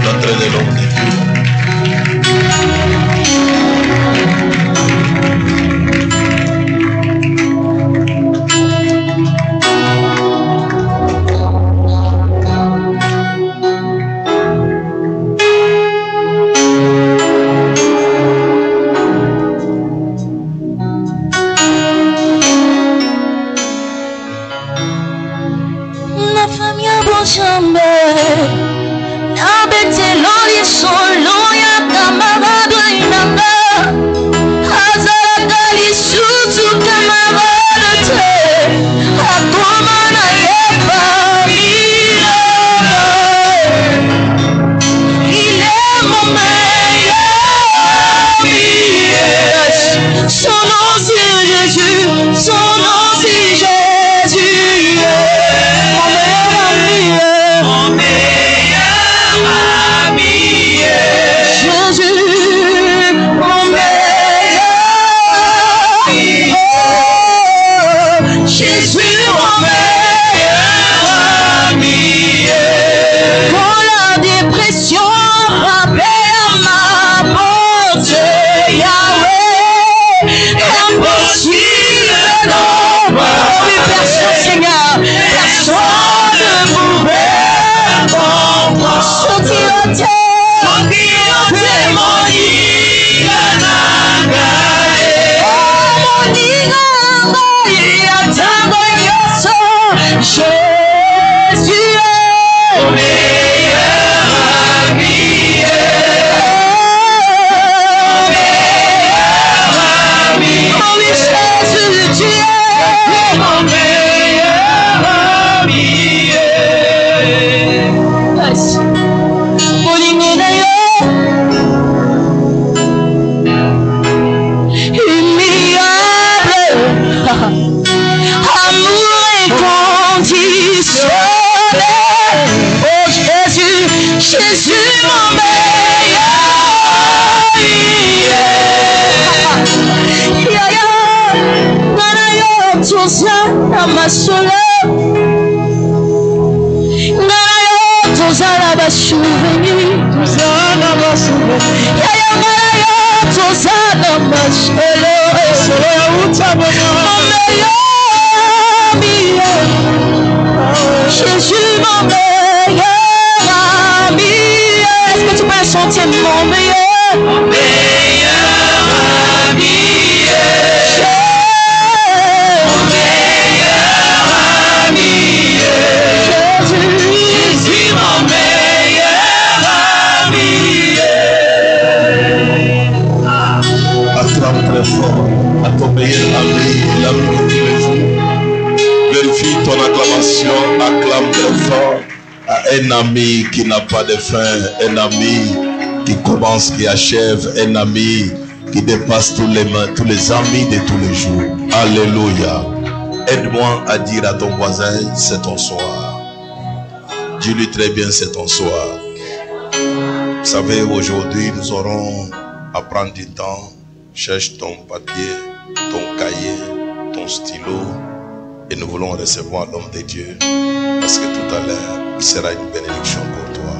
L'entrée de l'homme de Dieu. Un ami qui n'a pas de fin, un ami qui commence, qui achève, un ami qui dépasse tous les amis de tous les jours. Alléluia. Aide-moi à dire à ton voisin, c'est ton soir. Dis-lui très bien, c'est ton soir. Vous savez, aujourd'hui, nous aurons à prendre du temps. Cherche ton papier, ton cahier, ton stylo. Et nous voulons recevoir l'homme de Dieu. Parce que tout à l'heure, il sera une bénédiction pour toi.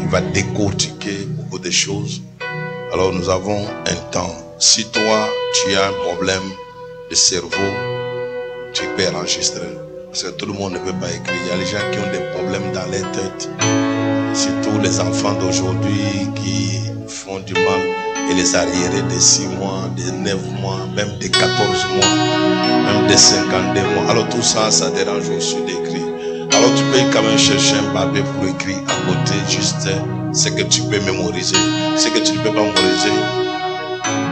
Il va décortiquer beaucoup de choses. Alors nous avons un temps. Si toi, tu as un problème de cerveau, tu peux enregistrer. Parce que tout le monde ne peut pas écrire. Il y a les gens qui ont des problèmes dans leur tête. Surtout les enfants d'aujourd'hui qui font du mal. Et les arriérés de 6 mois, de 9 mois, même de 14 mois, même de 52 mois. Alors tout ça, ça dérange aussi d'écrire. Alors tu peux quand même chercher un papier pour écrire à côté juste ce que tu peux mémoriser. Ce que tu ne peux pas mémoriser,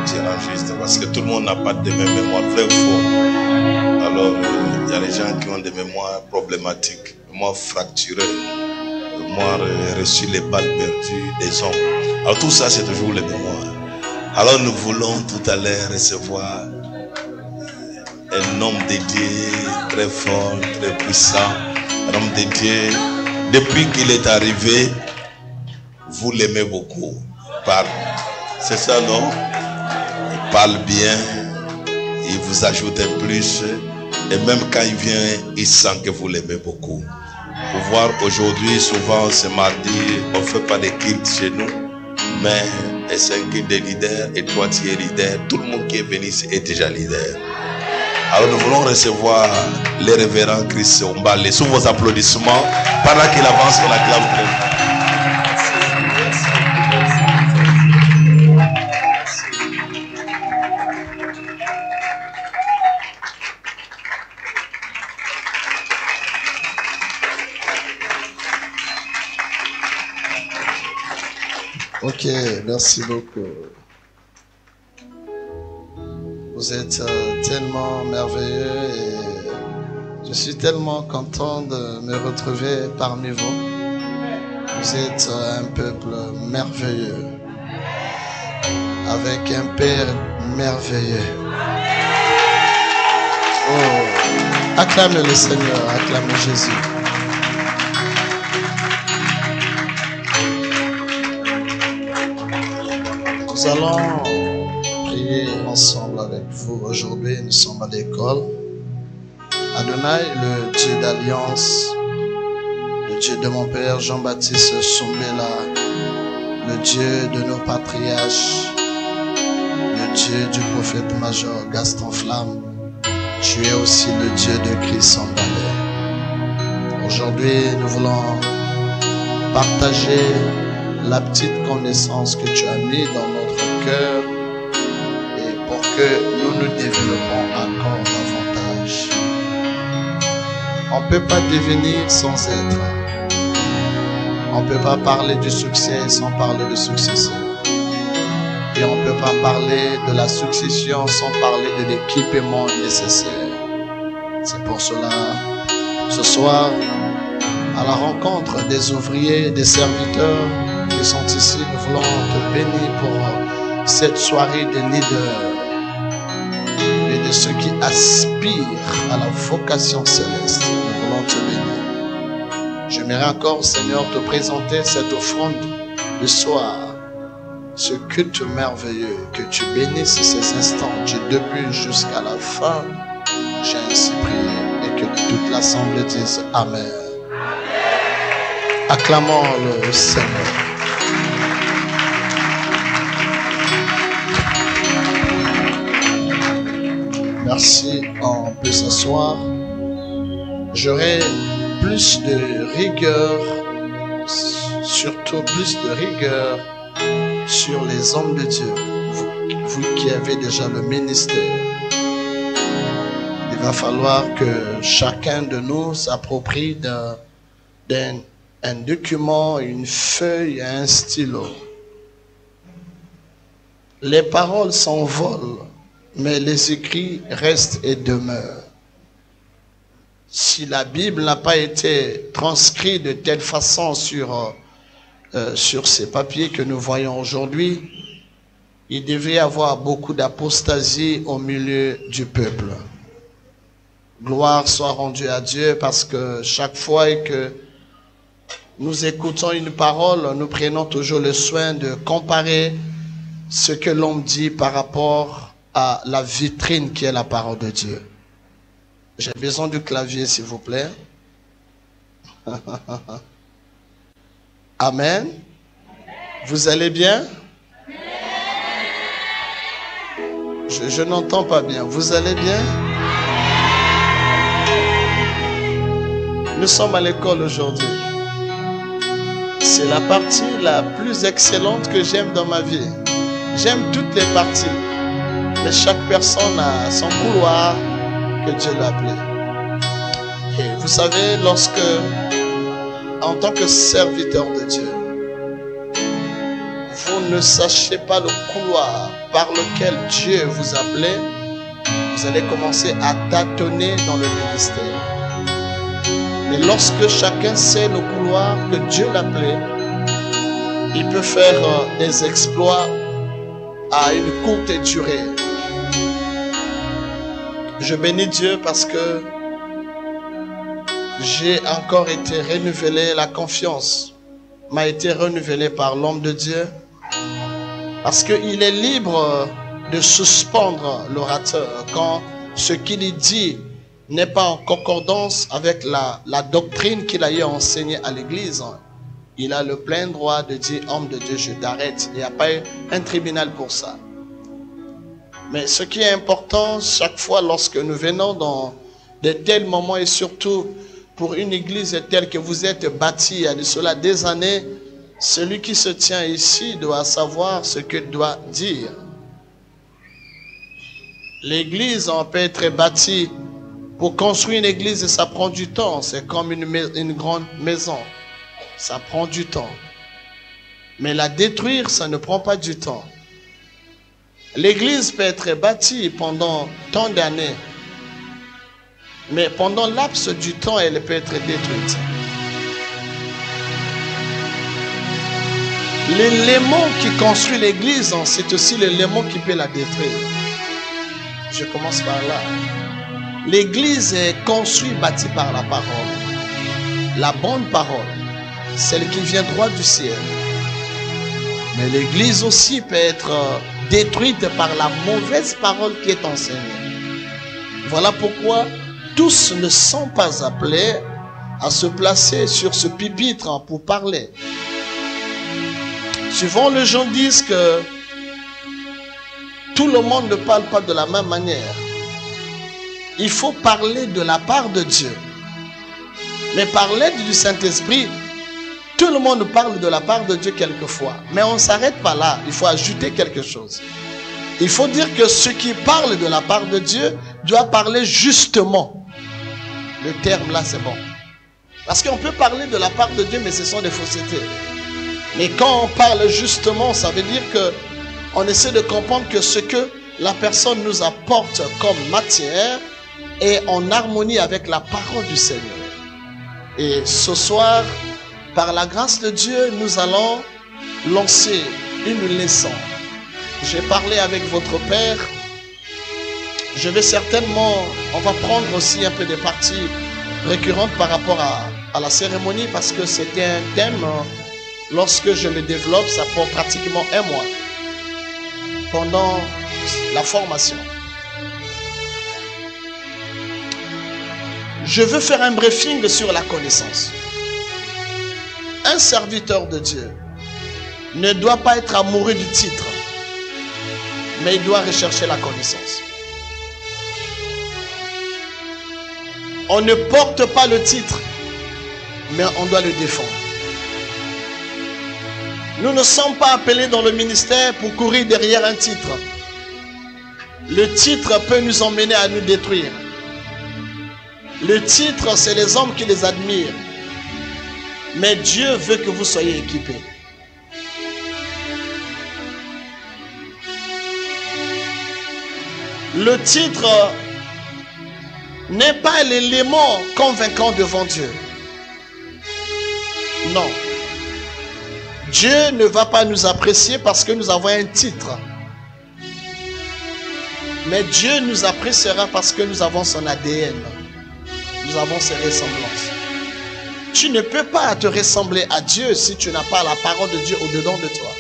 tu enregistres. Parce que tout le monde n'a pas de même mémoire, vrai ou faux. Alors il y a les gens qui ont des mémoires problématiques, mémoires fracturées, mémoires reçues les balles perdues des hommes. Alors tout ça c'est toujours les mémoires. Alors nous voulons tout à l'heure recevoir un homme de Dieu très fort, très puissant. Un homme de Dieu, depuis qu'il est arrivé, vous l'aimez beaucoup. C'est ça, non? Il parle bien, il vous ajoute un plus. Et même quand il vient, il sent que vous l'aimez beaucoup. Pour voir aujourd'hui, souvent ce mardi, on ne fait pas de culte chez nous, mais c'est un culte de leader et toi tu es leader. Tout le monde qui est venu ici est déjà leader. Alors nous voulons recevoir les révérends Chris Ombale sous vos applaudissements. Pendant qu'il avance, on acclame pour lui. Ok, merci beaucoup. Vous êtes tellement merveilleux et je suis tellement content de me retrouver parmi vous. Vous êtes un peuple merveilleux, avec un Père merveilleux. Oh, acclamez le Seigneur, acclamez Jésus. Nous allons prier ensemble avec vous. Aujourd'hui, nous sommes à l'école. Adonai, le Dieu d'alliance, le Dieu de mon père Jean-Baptiste Soumbela, le Dieu de nos patriarches, le Dieu du prophète major Gaston Flamme, tu es aussi le Dieu de Chris Ombale. Aujourd'hui, nous voulons partager la petite connaissance que tu as mis dans notre cœur et pour que nous nous développons encore davantage. On ne peut pas devenir sans être. On ne peut pas parler du succès sans parler de successeur. Et on ne peut pas parler de la succession sans parler de l'équipement nécessaire. C'est pour cela, ce soir, à la rencontre des ouvriers et des serviteurs qui sont ici, nous voulons te bénir pour cette soirée de leaders et de ceux qui aspirent à la vocation céleste. Nous voulons te bénir. J'aimerais encore, Seigneur, te présenter cette offrande du soir, ce culte merveilleux, que tu bénisses ces instants du début jusqu'à la fin. J'ai ainsi prié et que toute l'assemblée dise Amen. Acclamons le Seigneur. Merci, on peut s'asseoir. J'aurai plus de rigueur, surtout plus de rigueur sur les hommes de Dieu. Vous qui avez déjà le ministère, il va falloir que chacun de nous s'approprie un document, une feuille et un stylo. Les paroles s'envolent, mais les écrits restent et demeurent. Si la Bible n'a pas été transcrite de telle façon sur ces papiers que nous voyons aujourd'hui, il devait y avoir beaucoup d'apostasie au milieu du peuple. Gloire soit rendue à Dieu, parce que chaque fois que nous écoutons une parole, nous prenons toujours le soin de comparer ce que l'homme dit par rapport à la vitrine qui est la parole de Dieu. J'ai besoin du clavier, s'il vous plaît. Amen. Vous allez bien? Je n'entends pas bien. Vous allez bien? Nous sommes à l'école aujourd'hui. C'est la partie la plus excellente que j'aime dans ma vie. J'aime toutes les parties. Mais chaque personne a son couloir que Dieu l'a appelé. Et vous savez, lorsque, en tant que serviteur de Dieu, vous ne sachez pas le couloir par lequel Dieu vous appelait, vous allez commencer à tâtonner dans le ministère. Mais lorsque chacun sait le couloir que Dieu l'appelait, il peut faire des exploits à une courte durée. Je bénis Dieu parce que j'ai encore été renouvelé, la confiance m'a été renouvelée par l'homme de Dieu, parce qu'il est libre de suspendre l'orateur quand ce qu'il dit n'est pas en concordance avec la doctrine qu'il a eu enseigné à l'église, il a le plein droit de dire, homme de Dieu, je t'arrête. Il n'y a pas un tribunal pour ça. Mais ce qui est important, chaque fois lorsque nous venons dans de tels moments, et surtout pour une église telle que vous êtes bâtie il y a de cela des années, celui qui se tient ici doit savoir ce qu'il doit dire. L'église, on peut être bâtie. Pour construire une église, ça prend du temps. C'est comme une grande maison. Ça prend du temps. Mais la détruire, ça ne prend pas du temps. L'église peut être bâtie pendant tant d'années. Mais pendant le laps du temps, elle peut être détruite. L'élément qui construit l'église, c'est aussi l'élément qui peut la détruire. Je commence par là. L'église est construite, bâtie par la parole. La bonne parole, celle qui vient droit du ciel. Mais l'église aussi peut être détruite par la mauvaise parole qui est enseignée. Voilà pourquoi tous ne sont pas appelés à se placer sur ce pupitre pour parler. Souvent, les gens disent que tout le monde ne parle pas de la même manière. Il faut parler de la part de Dieu. Mais parler du Saint-Esprit, tout le monde parle de la part de Dieu quelquefois. Mais on ne s'arrête pas là. Il faut ajouter quelque chose. Il faut dire que ceux qui parlent de la part de Dieu doivent parler justement. Le terme là, c'est bon. Parce qu'on peut parler de la part de Dieu, mais ce sont des faussetés. Mais quand on parle justement, ça veut dire que on essaie de comprendre que ce que la personne nous apporte comme matière est en harmonie avec la parole du Seigneur. Et ce soir, par la grâce de Dieu, nous allons lancer une leçon. J'ai parlé avec votre père. Je vais certainement, on va prendre aussi un peu des parties récurrentes par rapport à la cérémonie, parce que c'était un thème, lorsque je le développe, ça prend pratiquement un mois pendant la formation. Je veux faire un briefing sur la connaissance. Un serviteur de Dieu ne doit pas être amoureux du titre, mais il doit rechercher la connaissance. On ne porte pas le titre, mais on doit le défendre. Nous ne sommes pas appelés dans le ministère pour courir derrière un titre. Le titre peut nous emmener à nous détruire. Le titre, c'est les hommes qui les admirent. Mais Dieu veut que vous soyez équipés. Le titre n'est pas l'élément convaincant devant Dieu. Non. Dieu ne va pas nous apprécier parce que nous avons un titre. Mais Dieu nous appréciera parce que nous avons son ADN. Nous avons ses ressemblances. Tu ne peux pas te ressembler à Dieu si tu n'as pas la parole de Dieu au-dedans de toi.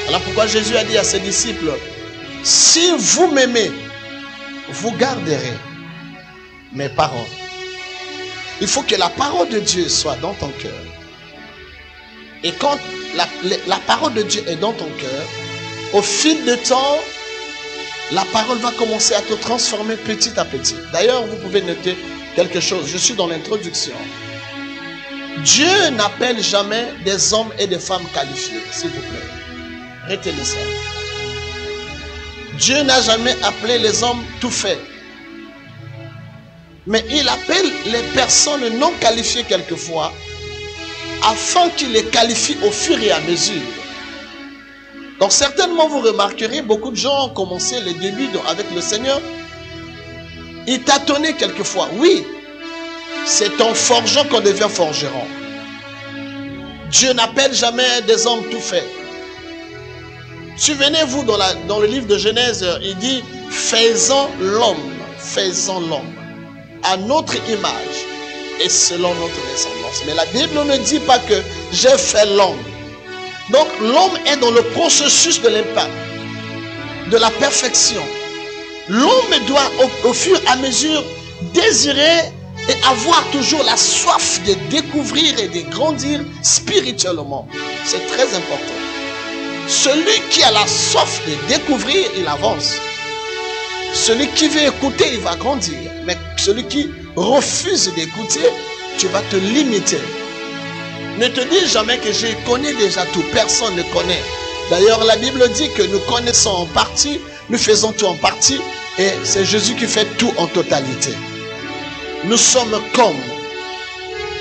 Voilà pourquoi Jésus a dit à ses disciples, si vous m'aimez, vous garderez mes paroles. Il faut que la parole de Dieu soit dans ton cœur. Et quand la parole de Dieu est dans ton cœur, au fil du temps, la parole va commencer à te transformer petit à petit. D'ailleurs, vous pouvez noter quelque chose. Je suis dans l'introduction. Dieu n'appelle jamais des hommes et des femmes qualifiés, s'il vous plaît. Retenez ça. Dieu n'a jamais appelé les hommes tout faits. Mais il appelle les personnes non qualifiées quelquefois, afin qu'il les qualifie au fur et à mesure. Donc certainement vous remarquerez, beaucoup de gens ont commencé les débuts avec le Seigneur. Ils tâtonnaient quelquefois. Oui, c'est en forgeant qu'on devient forgeron. Dieu n'appelle jamais des hommes tout faits. Souvenez-vous, dans le livre de Genèse, il dit, faisons l'homme à notre image et selon notre ressemblance. Mais la Bible ne dit pas que j'ai fait l'homme. Donc l'homme est dans le processus de l'impact, de la perfection. L'homme doit au fur et à mesure désirer et avoir toujours la soif de découvrir et de grandir spirituellement. C'est très important. Celui qui a la soif de découvrir, il avance. Celui qui veut écouter, il va grandir. Mais celui qui refuse d'écouter, tu vas te limiter. Ne te dis jamais que je connais déjà tout. Personne ne connaît. D'ailleurs, la Bible dit que nous connaissons en partie, nous faisons tout en partie, et c'est Jésus qui fait tout en totalité. Nous sommes comme,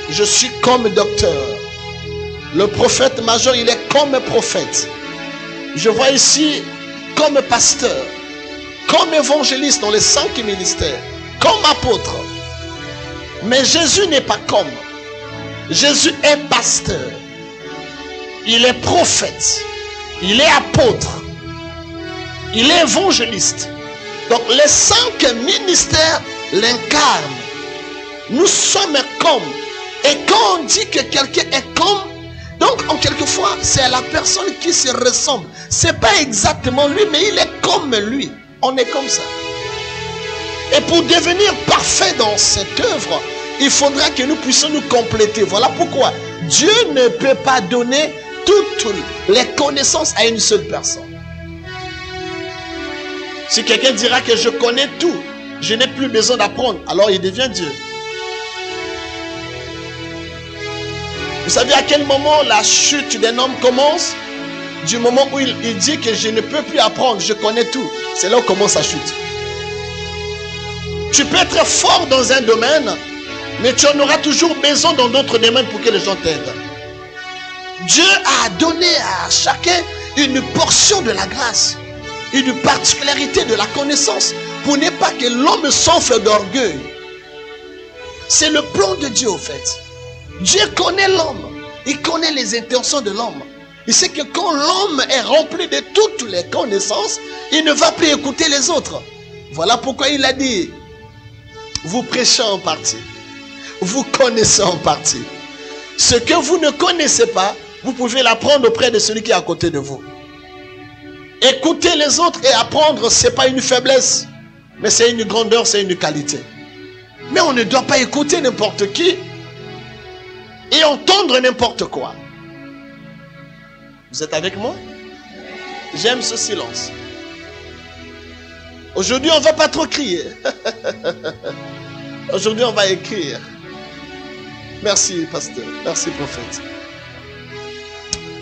je suis comme docteur. Le prophète major, il est comme prophète. Je vois ici comme pasteur, comme évangéliste dans les 5 ministères, comme apôtre. Mais Jésus n'est pas comme. Jésus est pasteur. Il est prophète. Il est apôtre. Il est évangéliste. Donc les 5 ministères l'incarnent. Nous sommes comme. Et quand on dit que quelqu'un est comme, donc en quelquefois c'est la personne qui se ressemble. C'est pas exactement lui, mais il est comme lui. On est comme ça. Et pour devenir parfait dans cette œuvre, il faudra que nous puissions nous compléter. Voilà pourquoi Dieu ne peut pas donner toutes les connaissances à une seule personne. Si quelqu'un dira que je connais tout, je n'ai plus besoin d'apprendre, alors il devient Dieu. Vous savez à quel moment la chute d'un homme commence? Du moment où il dit que je ne peux plus apprendre, je connais tout. C'est là où commence sa chute. Tu peux être fort dans un domaine, mais tu en auras toujours besoin dans d'autres domaines pour que les gens t'aident. Dieu a donné à chacun une portion de la grâce, une particularité de la connaissance, pour ne pas que l'homme s'enfle d'orgueil. C'est le plan de Dieu au fait. Dieu connaît l'homme, il connaît les intentions de l'homme. Il sait que quand l'homme est rempli de toutes les connaissances, il ne va plus écouter les autres. Voilà pourquoi il a dit, vous prêchez en partie, vous connaissez en partie. Ce que vous ne connaissez pas, vous pouvez l'apprendre auprès de celui qui est à côté de vous. Écouter les autres et apprendre, ce n'est pas une faiblesse, mais c'est une grandeur, c'est une qualité. Mais on ne doit pas écouter n'importe qui et entendre n'importe quoi. Vous êtes avec moi? J'aime ce silence. Aujourd'hui, on ne va pas trop crier. Aujourd'hui, on va écrire. Merci, pasteur. Merci, prophète.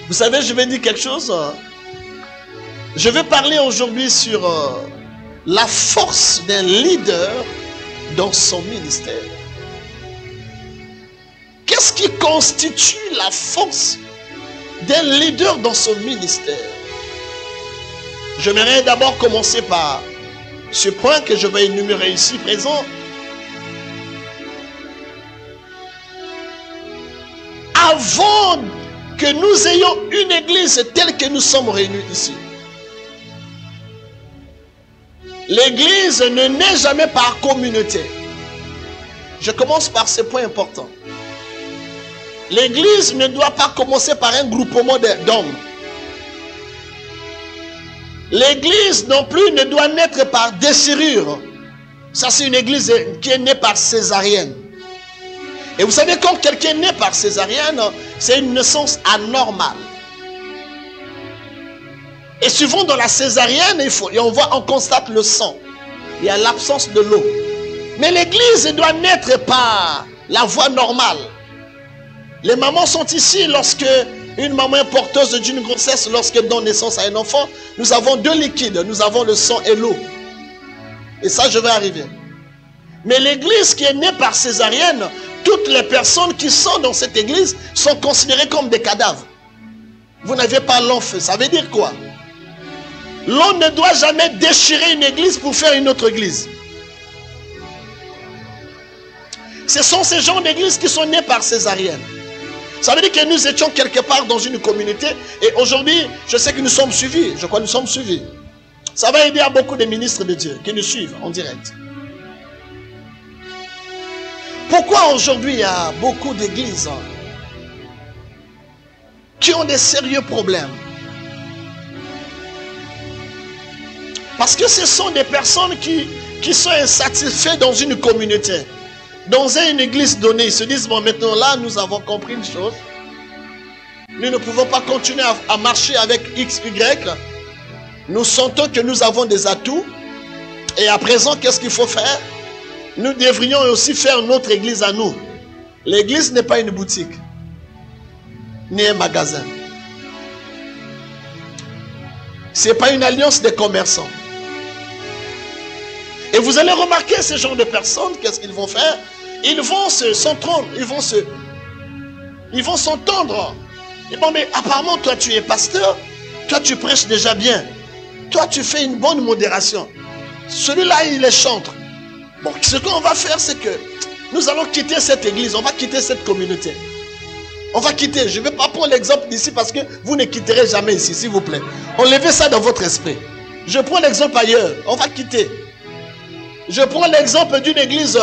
Vous savez, je vais dire quelque chose. Je vais parler aujourd'hui sur la force d'un leader dans son ministère. Qu'est-ce qui constitue la force d'un leader dans son ministère? J'aimerais d'abord commencer par ce point que je vais énumérer ici présent. Avant que nous ayons une église telle que nous sommes réunis ici, l'église ne naît jamais par communauté. Je commence par ce point important. L'église ne doit pas commencer par un groupement d'hommes. L'église non plus ne doit naître par déchirure. Ça, c'est une église qui est née par césarienne. Et vous savez, quand quelqu'un est né par césarienne, c'est une naissance anormale. Et souvent dans la césarienne, on constate le sang. Il y a l'absence de l'eau. Mais l'église doit naître par la voie normale. Les mamans sont ici lorsque une maman est porteuse d'une grossesse, lorsqu'elle donne naissance à un enfant, nous avons 2 liquides, nous avons le sang et l'eau. Et ça, je vais arriver. Mais l'église qui est née par césarienne, toutes les personnes qui sont dans cette église sont considérées comme des cadavres. Vous n'avez pas l'enfant. Ça veut dire quoi? L'on ne doit jamais déchirer une église pour faire une autre église. Ce sont ces gens d'église qui sont nés par césarienne. Ça veut dire que nous étions quelque part dans une communauté et aujourd'hui, je sais que nous sommes suivis. Je crois que nous sommes suivis. Ça va aider à beaucoup de ministres de Dieu qui nous suivent en direct. Pourquoi aujourd'hui il y a beaucoup d'églises qui ont des sérieux problèmes? Parce que ce sont des personnes qui sont insatisfaites dans une communauté. Dans une église donnée, ils se disent, bon, maintenant là, nous avons compris une chose. Nous ne pouvons pas continuer à marcher avec X, Y. Nous sentons que nous avons des atouts. Et à présent, qu'est-ce qu'il faut faire? Nous devrions aussi faire notre église à nous. L'église n'est pas une boutique, ni un magasin. Ce n'est pas une alliance des commerçants. Et vous allez remarquer ce genre de personnes, qu'est-ce qu'ils vont faire? Ils vont s'entendre, ils vont s'entendre. Et bon, mais apparemment, toi, tu es pasteur, toi, tu prêches déjà bien. Toi, tu fais une bonne modération. Celui-là, il est chantre. Bon, ce qu'on va faire, c'est que nous allons quitter cette église, on va quitter cette communauté. On va quitter. Je ne vais pas prendre l'exemple d'ici parce que vous ne quitterez jamais ici, s'il vous plaît. Enlevez ça dans votre esprit. Je prends l'exemple ailleurs. On va quitter. Je prends l'exemple d'une église,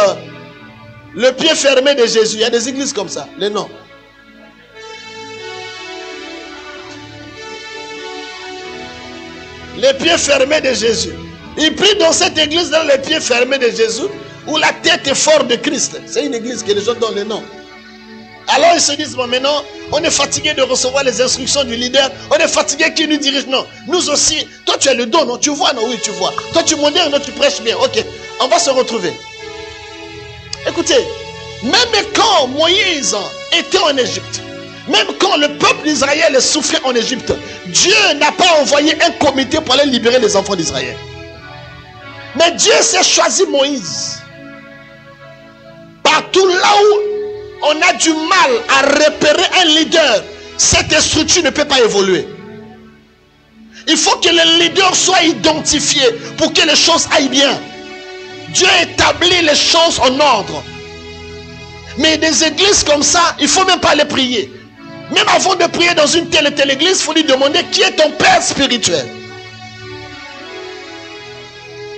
le pied fermé de Jésus. Il y a des églises comme ça, les noms. Les pieds fermés de Jésus. Il prie dans cette église dans les pieds fermés de Jésus, où la tête est forte de Christ. C'est une église que les gens donnent le nom. Alors ils se disent, bon, maintenant, on est fatigué de recevoir les instructions du leader. On est fatigué qui nous dirige. Non, nous aussi. Toi, tu as le don, non? Tu vois, non? Oui, tu vois. Toi, tu modères, non? Tu prêches bien. Ok, on va se retrouver. Écoutez, même quand Moïse était en Égypte, même quand le peuple d'Israël souffrait en Égypte, Dieu n'a pas envoyé un comité pour aller libérer les enfants d'Israël. Mais Dieu s'est choisi Moïse. Partout là où on a du mal à repérer un leader, cette structure ne peut pas évoluer. Il faut que le leader soit identifié pour que les choses aillent bien. Dieu établit les choses en ordre. Mais des églises comme ça, il ne faut même pas les prier. Même avant de prier dans une telle et telle église, il faut lui demander qui est ton père spirituel.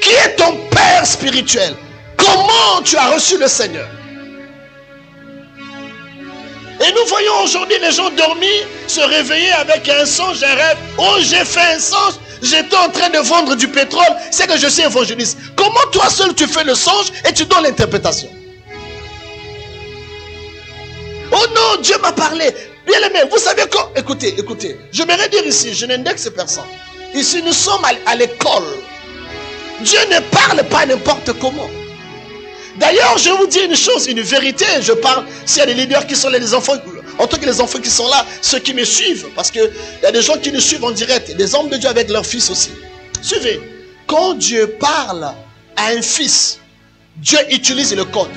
Qui est ton père spirituel? Comment tu as reçu le Seigneur? Et nous voyons aujourd'hui les gens dormir, se réveiller avec un songe, un rêve. Oh, j'ai fait un songe, j'étais en train de vendre du pétrole, c'est que je suis évangéliste. Comment toi seul tu fais le songe et tu donnes l'interprétation? Oh non, Dieu m'a parlé. Bien aimé, vous savez quoi? Écoutez, j'aimerais dire ici, je n'indexe personne. Ici, nous sommes à l'école. Dieu ne parle pas n'importe comment. D'ailleurs, je vous dis une chose, une vérité. Je parle, s'il y a des leaders qui sont là, les enfants, en tout cas les enfants qui sont là, ceux qui me suivent, parce qu'il y a des gens qui nous suivent en direct, des hommes de Dieu avec leurs fils aussi. Suivez, quand Dieu parle à un fils, Dieu utilise le code.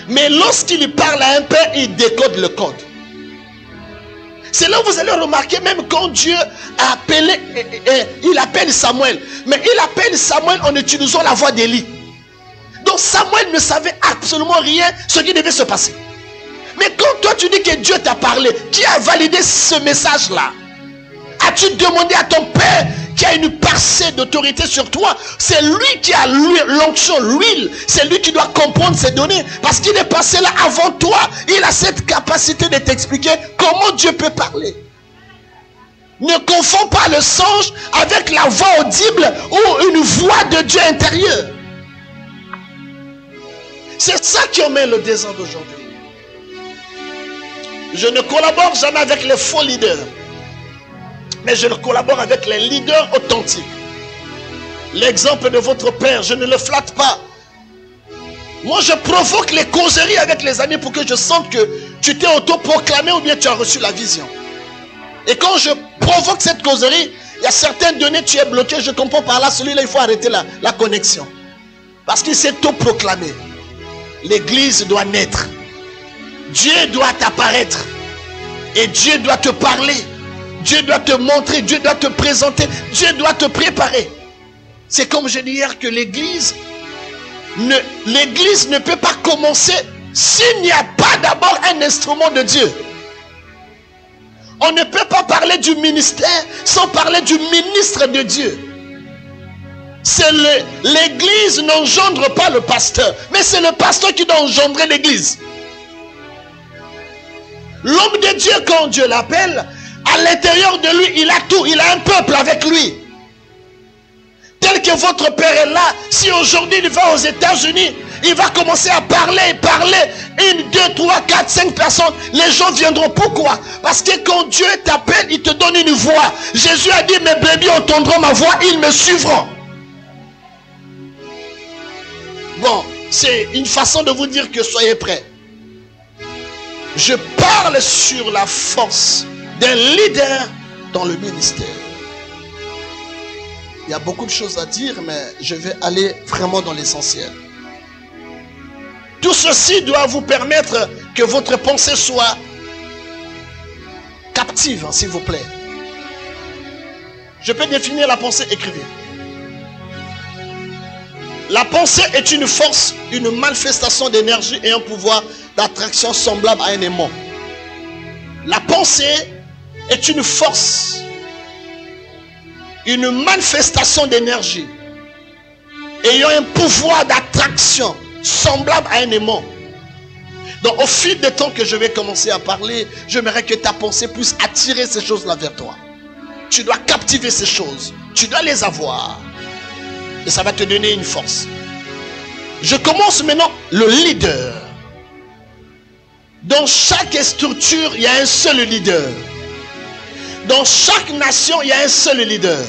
Mais lorsqu'il parle à un père, il décode le code. C'est là où vous allez remarquer, même quand Dieu a appelé, il appelle Samuel. Mais il appelle Samuel en utilisant la voix d'Élie. Donc Samuel ne savait absolument rien ce qui devait se passer. Mais quand toi tu dis que Dieu t'a parlé, qui a validé ce message-là? As-tu demandé à ton père qui a une percée d'autorité sur toi? C'est lui qui a l'onction, l'huile. C'est lui qui doit comprendre ces données. Parce qu'il est passé là avant toi. Il a cette capacité de t'expliquer comment Dieu peut parler. Ne confonds pas le songe avec la voix audible ou une voix de Dieu intérieur. C'est ça qui emmène le désordre d'aujourd'hui. Je ne collabore jamais avec les faux leaders. Mais je collabore avec les leaders authentiques. L'exemple de votre père, je ne le flatte pas. Moi, je provoque les causeries avec les amis pour que je sente que tu t'es autoproclamé ou bien tu as reçu la vision. Et quand je provoque cette causerie, il y a certaines données, tu es bloqué, je comprends par là, celui-là, il faut arrêter la connexion. Parce qu'il s'est autoproclamé. L'église doit naître. Dieu doit apparaître. Et Dieu doit te parler. Dieu doit te montrer, Dieu doit te présenter, Dieu doit te préparer. C'est comme je dis hier que l'église ne peut pas commencer s'il n'y a pas d'abord un instrument de Dieu. On ne peut pas parler du ministère sans parler du ministre de Dieu. L'église n'engendre pas le pasteur, mais c'est le pasteur qui doit engendrer l'église. L'homme de Dieu, quand Dieu l'appelle, à l'intérieur de lui, il a tout. Il a un peuple avec lui. tel que votre père est là, si aujourd'hui il va aux États-Unis, il va commencer à parler, 1, 2, 3, 4, 5 personnes, les gens viendront. Pourquoi? Parce que quand Dieu t'appelle, il te donne une voix. Jésus a dit, mes brebis entendront ma voix, ils me suivront. Bon, c'est une façon de vous dire que soyez prêts. Je parle sur la force d'un leader dans le ministère. Il y a beaucoup de choses à dire, mais je vais aller vraiment dans l'essentiel. Tout ceci doit vous permettre que votre pensée soit captive, s'il vous plaît. Je peux définir la pensée, écrivez. La pensée est une force, une manifestation d'énergie et un pouvoir d'attraction semblable à un aimant. La pensée est une force, une manifestation d'énergie ayant un pouvoir d'attraction semblable à un aimant. Donc au fil des temps que je vais commencer à parler, j'aimerais que ta pensée puisse attirer ces choses-là vers toi. Tu dois captiver ces choses, tu dois les avoir. Et ça va te donner une force. Je commence maintenant le leader. Dans chaque structure, il y a un seul leader. Dans chaque nation, il y a un seul leader.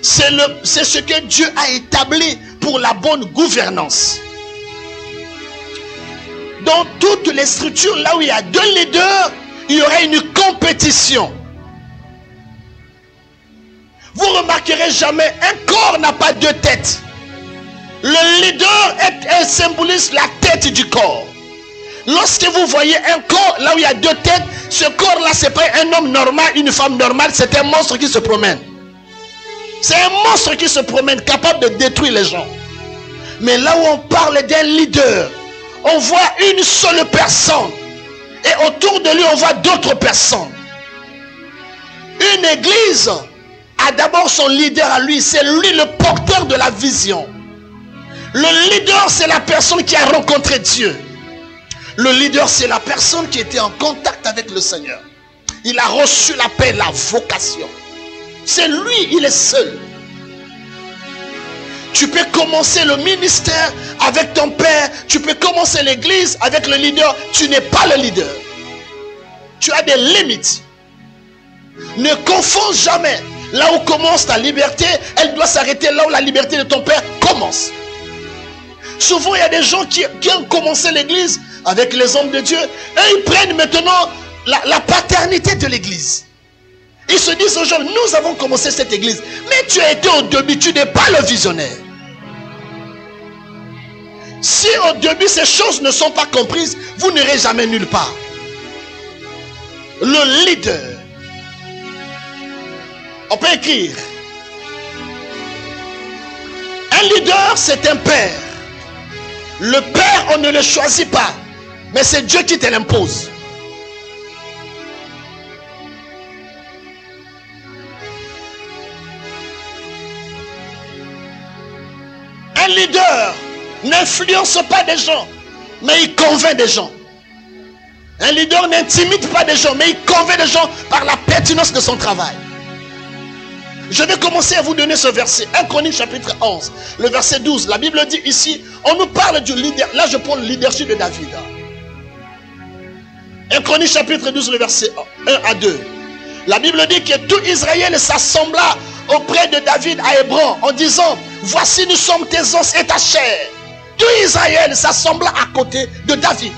C'est ce que Dieu a établi pour la bonne gouvernance. Dans toutes les structures, là où il y a 2 leaders, il y aura une compétition. Vous remarquerez jamais, un corps n'a pas 2 têtes. Le leader symbolise la tête du corps. Lorsque vous voyez un corps, là où il y a 2 têtes, ce corps-là, ce n'est pas un homme normal, une femme normale, c'est un monstre qui se promène. C'est un monstre qui se promène, capable de détruire les gens. Mais là où on parle d'un leader, on voit une seule personne. Et autour de lui, on voit d'autres personnes. Une église a d'abord son leader à lui. C'est lui le porteur de la vision. Le leader, c'est la personne qui a rencontré Dieu. Le leader, c'est la personne qui était en contact avec le Seigneur. Il a reçu l'appel, la vocation. C'est lui, il est seul. Tu peux commencer le ministère avec ton père. Tu peux commencer l'église avec le leader. Tu n'es pas le leader. Tu as des limites. Ne confonds jamais. Là où commence ta liberté, elle doit s'arrêter là où la liberté de ton père commence. Souvent, il y a des gens qui ont commencé l'église avec les hommes de Dieu. Et ils prennent maintenant la paternité de l'église. Ils se disent aujourd'hui, nous avons commencé cette église. Mais tu as été au début, tu n'es pas le visionnaire. Si au début ces choses ne sont pas comprises, vous n'irez jamais nulle part. Le leader. On peut écrire. Un leader, c'est un père. Le père, on ne le choisit pas. Mais c'est Dieu qui te l'impose. Un leader n'influence pas des gens, mais il convainc des gens. Un leader n'intimide pas des gens, mais il convainc des gens par la pertinence de son travail. Je vais commencer à vous donner ce verset. 1 Chroniques chapitre 11, le verset 12. La Bible dit ici, on nous parle du leader. Là, je prends le leadership de David. 1 Chroniques chapitre 12, le verset 1 à 2. La Bible dit que tout Israël s'assembla auprès de David à Hébron en disant, voici nous sommes tes os et ta chair. Tout Israël s'assembla à côté de David.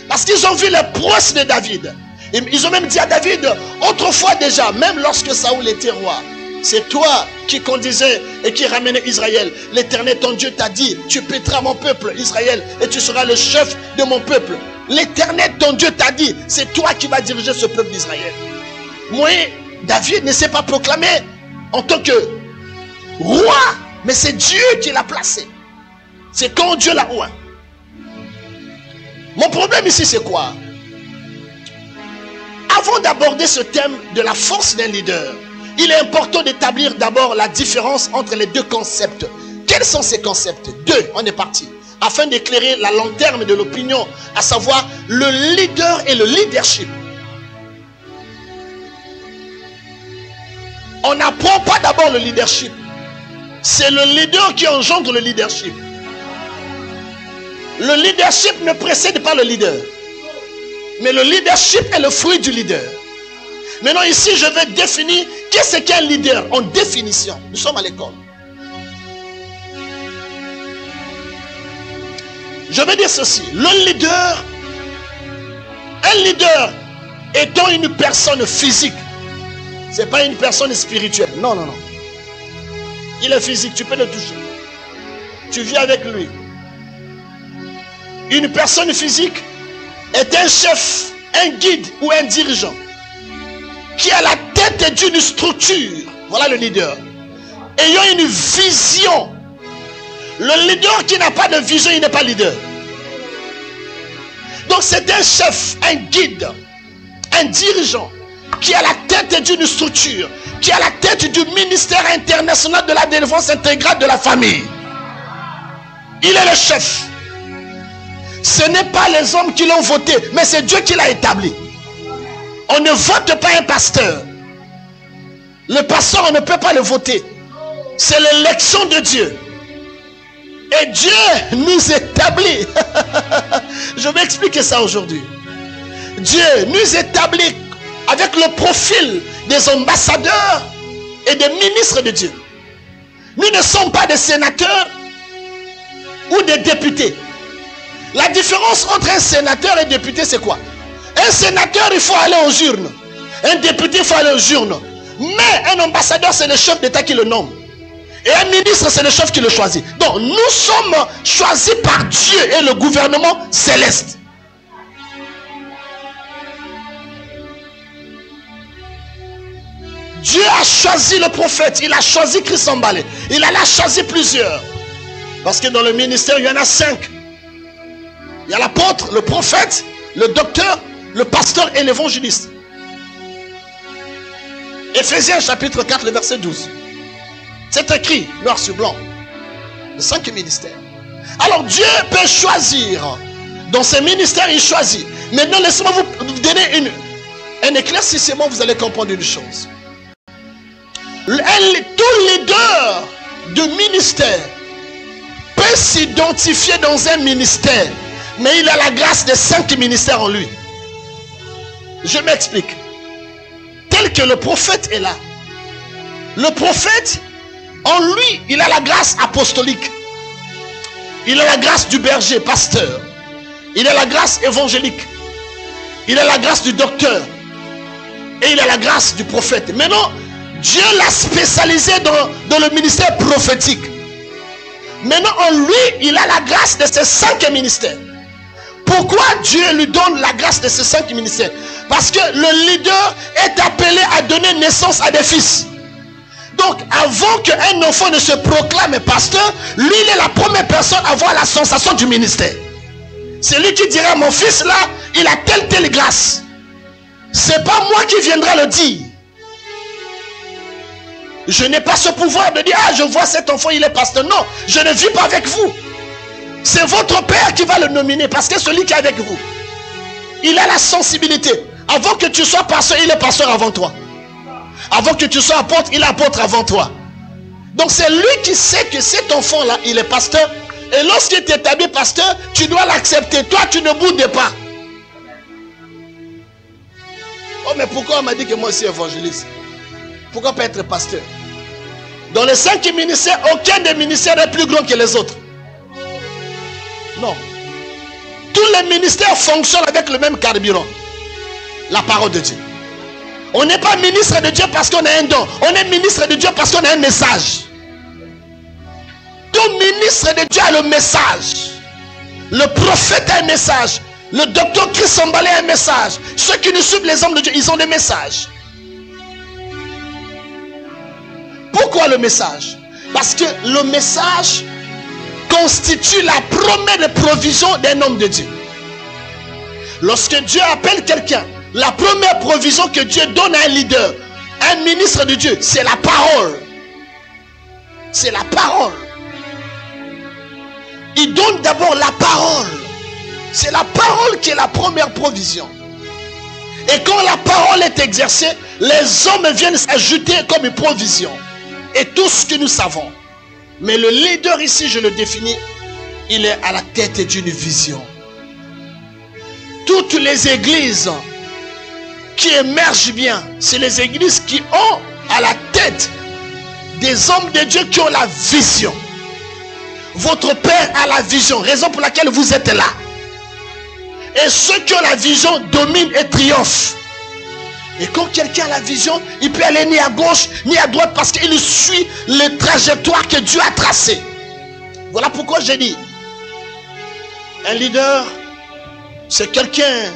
Parce qu'ils ont vu les prouesses de David. Ils ont même dit à David, autrefois déjà, même lorsque Saoul était roi, c'est toi qui conduisais et qui ramenais Israël. L'Éternel ton Dieu t'a dit, tu paîtras mon peuple Israël et tu seras le chef de mon peuple. L'Éternel ton Dieu t'a dit, c'est toi qui vas diriger ce peuple d'Israël. Moi, David ne s'est pas proclamé en tant que roi, mais c'est Dieu qui l'a placé. C'est quand Dieu l'a oint. Mon problème ici c'est quoi? Avant d'aborder ce thème de la force d'un leader, il est important d'établir d'abord la différence entre les 2 concepts. Quels sont ces concepts? 2, on est parti. Afin d'éclairer la lanterne de l'opinion, à savoir le leader et le leadership. On n'apprend pas d'abord le leadership. C'est le leader qui engendre le leadership. Le leadership ne précède pas le leader. Mais le leadership est le fruit du leader. Maintenant ici, je vais définir qu'est-ce qu'un leader en définition. Nous sommes à l'école. Je vais dire ceci. Le leader, un leader étant une personne physique, c'est pas une personne spirituelle. Non, non, non. Il est physique, tu peux le toucher. Tu vis avec lui. Une personne physique est un chef, un guide ou un dirigeant qui a la tête d'une structure. Voilà le leader. Ayant une vision. Le leader qui n'a pas de vision, il n'est pas leader. Donc c'est un chef, un guide, un dirigeant qui a la tête d'une structure, qui a la tête du ministère international de la défense intégrale de la famille. Il est le chef. Ce n'est pas les hommes qui l'ont voté, mais c'est Dieu qui l'a établi. On ne vote pas un pasteur. Le pasteur, on ne peut pas le voter. C'est l'élection de Dieu. Et Dieu nous établit. Je vais expliquer ça aujourd'hui. Dieu nous établit avec le profil des ambassadeurs et des ministres de Dieu. Nous ne sommes pas des sénateurs ou des députés. La différence entre un sénateur et un député, c'est quoi? Un sénateur, il faut aller aux urnes. Un député, il faut aller aux urnes. Mais un ambassadeur, c'est le chef d'État qui le nomme. Et un ministre, c'est le chef qui le choisit. Donc, nous sommes choisis par Dieu et le gouvernement céleste. Dieu a choisi le prophète. Il a choisi Christ Mbalé. Il en a choisi plusieurs. Parce que dans le ministère, il y en a 5. Il y a l'apôtre, le prophète, le docteur, le pasteur et l'évangéliste. Éphésiens chapitre 4, le verset 12. C'est écrit, noir sur blanc. Les 5 ministères. Alors Dieu peut choisir. Dans ces ministères, il choisit. Maintenant, laissez-moi vous donner un éclaircissement, vous allez comprendre une chose. Tout leader de ministère peut s'identifier dans un ministère, mais il a la grâce de 5 ministères en lui. Je m'explique. Tel que le prophète est là. Le prophète, en lui, il a la grâce apostolique. Il a la grâce du berger, pasteur. Il a la grâce évangélique. Il a la grâce du docteur. Et il a la grâce du prophète. Maintenant, Dieu l'a spécialisé dans le ministère prophétique. Maintenant, en lui, il a la grâce de ces 5 ministères. Pourquoi Dieu lui donne la grâce de ces 5 ministères? Parce que le leader est appelé à donner naissance à des fils. Donc, avant qu'un enfant ne se proclame pasteur, lui, il est la première personne à avoir la sensation du ministère. C'est lui qui dira, mon fils là, il a telle grâce. C'est pas moi qui viendrai le dire. Je n'ai pas ce pouvoir de dire, ah, je vois cet enfant, il est pasteur. Non, je ne vis pas avec vous. C'est votre père qui va le nominer, parce que celui qui est avec vous, il a la sensibilité. Avant que tu sois pasteur, il est pasteur avant toi. Avant que tu sois apôtre, il est apôtre avant toi. Donc c'est lui qui sait que cet enfant-là, il est pasteur. Et lorsqu'il t'établit pasteur, tu dois l'accepter. Toi, tu ne boudes pas. Oh, mais pourquoi on m'a dit que moi aussi évangéliste? Pourquoi pas être pasteur? Dans les 5 ministères, aucun des ministères n'est plus grand que les autres. Non. Tous les ministères fonctionnent avec le même carburant. La parole de Dieu. On n'est pas ministre de Dieu parce qu'on a un don. On est ministre de Dieu parce qu'on a un message. Tout ministre de Dieu a le message. Le prophète a un message. Le docteur Christ Mbalé a un message. Ceux qui nous suivent, les hommes de Dieu, ils ont des messages. Pourquoi le message? Parce que le message constitue la première provision d'un homme de Dieu. Lorsque Dieu appelle quelqu'un, la première provision que Dieu donne à un leader, un ministre de Dieu, c'est la parole. C'est la parole. Il donne d'abord la parole. C'est la parole qui est la première provision. Et quand la parole est exercée, les hommes viennent s'ajouter comme une provision. Et tout ce que nous savons. Mais le leader ici, je le définis, il est à la tête d'une vision. Toutes les églises qui émergent bien, c'est les églises qui ont à la tête des hommes de Dieu qui ont la vision. Votre Père a la vision, raison pour laquelle vous êtes là. Et ceux qui ont la vision dominent et triomphent. Et quand quelqu'un a la vision, il peut aller ni à gauche ni à droite parce qu'il suit les trajectoires que Dieu a tracées. Voilà pourquoi j'ai dit, un leader, c'est quelqu'un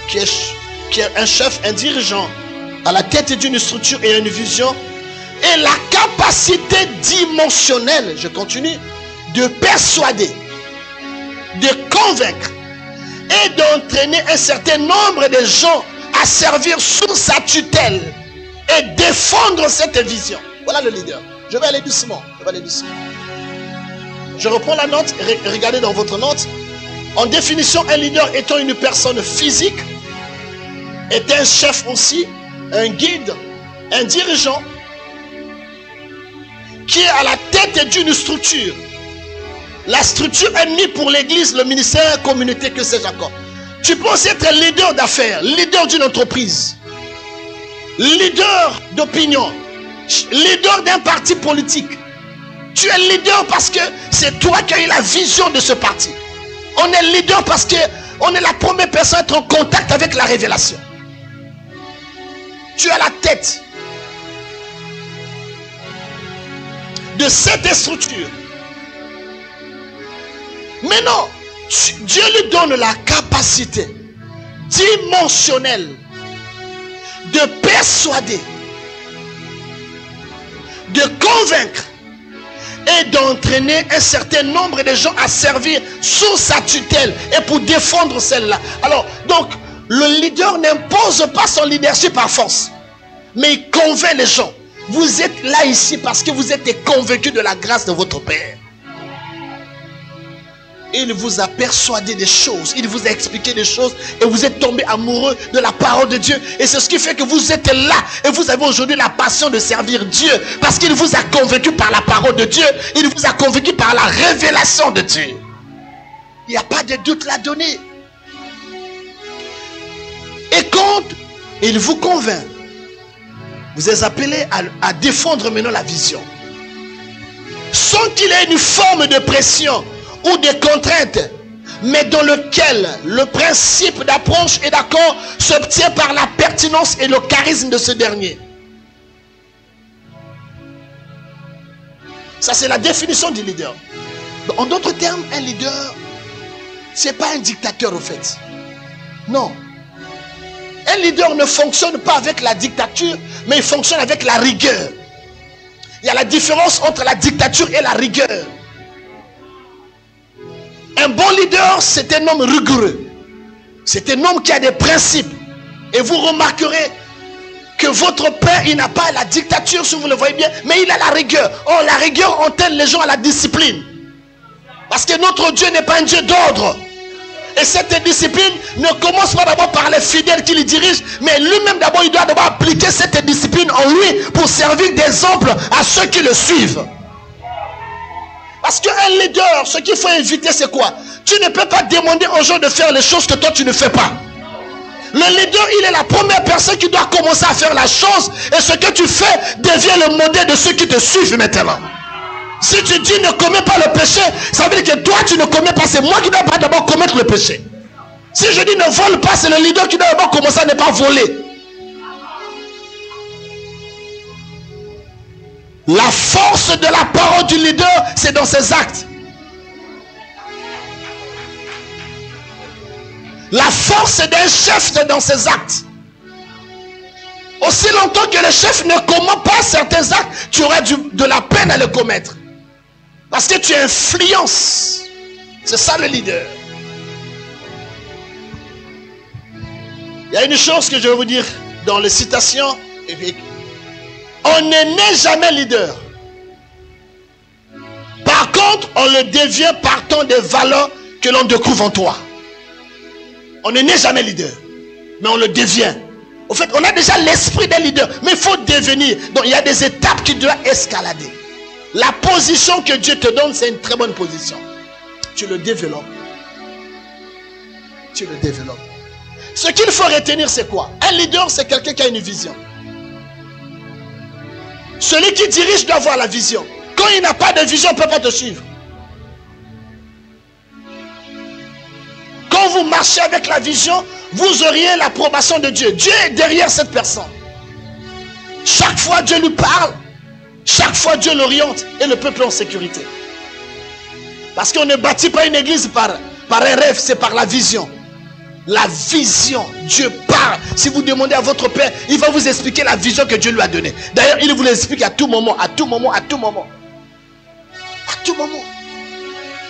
qui est un chef, un dirigeant, à la tête d'une structure et une vision, et la capacité dimensionnelle, je continue, de persuader, de convaincre et d'entraîner un certain nombre de gens à servir sous sa tutelle et défendre cette vision. Voilà le leader. Je vais aller doucement. Je reprends la note, regardez dans votre note. En définition, un leader étant une personne physique, est un chef aussi, un guide, un dirigeant, qui est à la tête d'une structure. La structure est mise pour l'église, le ministère, la communauté, que sais-je encore. Tu peux aussi être leader d'affaires, leader d'une entreprise, leader d'opinion, leader d'un parti politique. Tu es leader parce que c'est toi qui as eu la vision de ce parti. On est leader parce qu'on est la première personne à être en contact avec la révélation. Tu es à la tête de cette structure. Maintenant, Dieu lui donne la capacité dimensionnelle de persuader, de convaincre et d'entraîner un certain nombre de gens à servir sous sa tutelle et pour défendre celle-là. Alors, donc, le leader n'impose pas son leadership par force, mais il convainc les gens. Vous êtes là ici parce que vous êtes convaincus de la grâce de votre Père. Il vous a persuadé des choses, il vous a expliqué des choses et vous êtes tombé amoureux de la parole de Dieu. Et c'est ce qui fait que vous êtes là et vous avez aujourd'hui la passion de servir Dieu. Parce qu'il vous a convaincu par la parole de Dieu, il vous a convaincu par la révélation de Dieu. Il n'y a pas de doute là-dedans. Et quand il vous convainc, vous êtes appelé à défendre maintenant la vision. Sans qu'il ait une forme de pression ou des contraintes, mais dans lequel le principe d'approche et d'accord s'obtient par la pertinence et le charisme de ce dernier. Ça, c'est la définition du leader. En d'autres termes, un leader, ce n'est pas un dictateur au fait. Non. Un leader ne fonctionne pas avec la dictature, mais il fonctionne avec la rigueur. Il y a la différence entre la dictature et la rigueur. Un bon leader, c'est un homme rigoureux. C'est un homme qui a des principes. Et vous remarquerez que votre Père, il n'a pas la dictature, si vous le voyez bien, mais il a la rigueur. Oh, la rigueur entraîne les gens à la discipline. Parce que notre Dieu n'est pas un Dieu d'ordre. Et cette discipline ne commence pas d'abord par les fidèles qui le dirigent, mais lui-même d'abord, il doit d'abord appliquer cette discipline en lui pour servir d'exemple à ceux qui le suivent. Parce qu'un leader, ce qu'il faut éviter, c'est quoi? Tu ne peux pas demander aux gens de faire les choses que toi tu ne fais pas. Le leader, il est la première personne qui doit commencer à faire la chose. Et ce que tu fais devient le modèle de ceux qui te suivent maintenant. Si tu dis ne commets pas le péché, ça veut dire que toi tu ne commets pas. C'est moi qui dois pas d'abord commettre le péché. Si je dis ne vole pas, c'est le leader qui doit d'abord commencer à ne pas voler. La force de la parole du leader, c'est dans ses actes. La force d'un chef, c'est dans ses actes. Aussi longtemps que le chef ne commet pas certains actes, tu auras de la peine à le commettre. Parce que tu influences. C'est ça le leader. Il y a une chose que je vais vous dire dans les citations. On ne naît jamais leader. Par contre, on le devient partant des valeurs que l'on découvre en toi. On ne naît jamais leader. mais on le devient. En fait, on a déjà l'esprit d'un leader, mais il faut devenir. Donc, il y a des étapes qui doivent escalader. La position que Dieu te donne, c'est une très bonne position. Tu le développes. Tu le développes. Ce qu'il faut retenir, c'est quoi? Un leader, c'est quelqu'un qui a une vision. Celui qui dirige doit avoir la vision. Quand il n'a pas de vision, il ne peut pas te suivre. Quand vous marchez avec la vision, vous auriez l'approbation de Dieu. Dieu est derrière cette personne. Chaque fois, Dieu lui parle. Chaque fois, Dieu l'oriente et le peuple en sécurité. Parce qu'on ne bâtit pas une église par un rêve, c'est par la vision. La vision, Dieu parle. Si vous demandez à votre Père, il va vous expliquer la vision que Dieu lui a donnée. D'ailleurs, il vous l'explique à tout moment, à tout moment, à tout moment. À tout moment.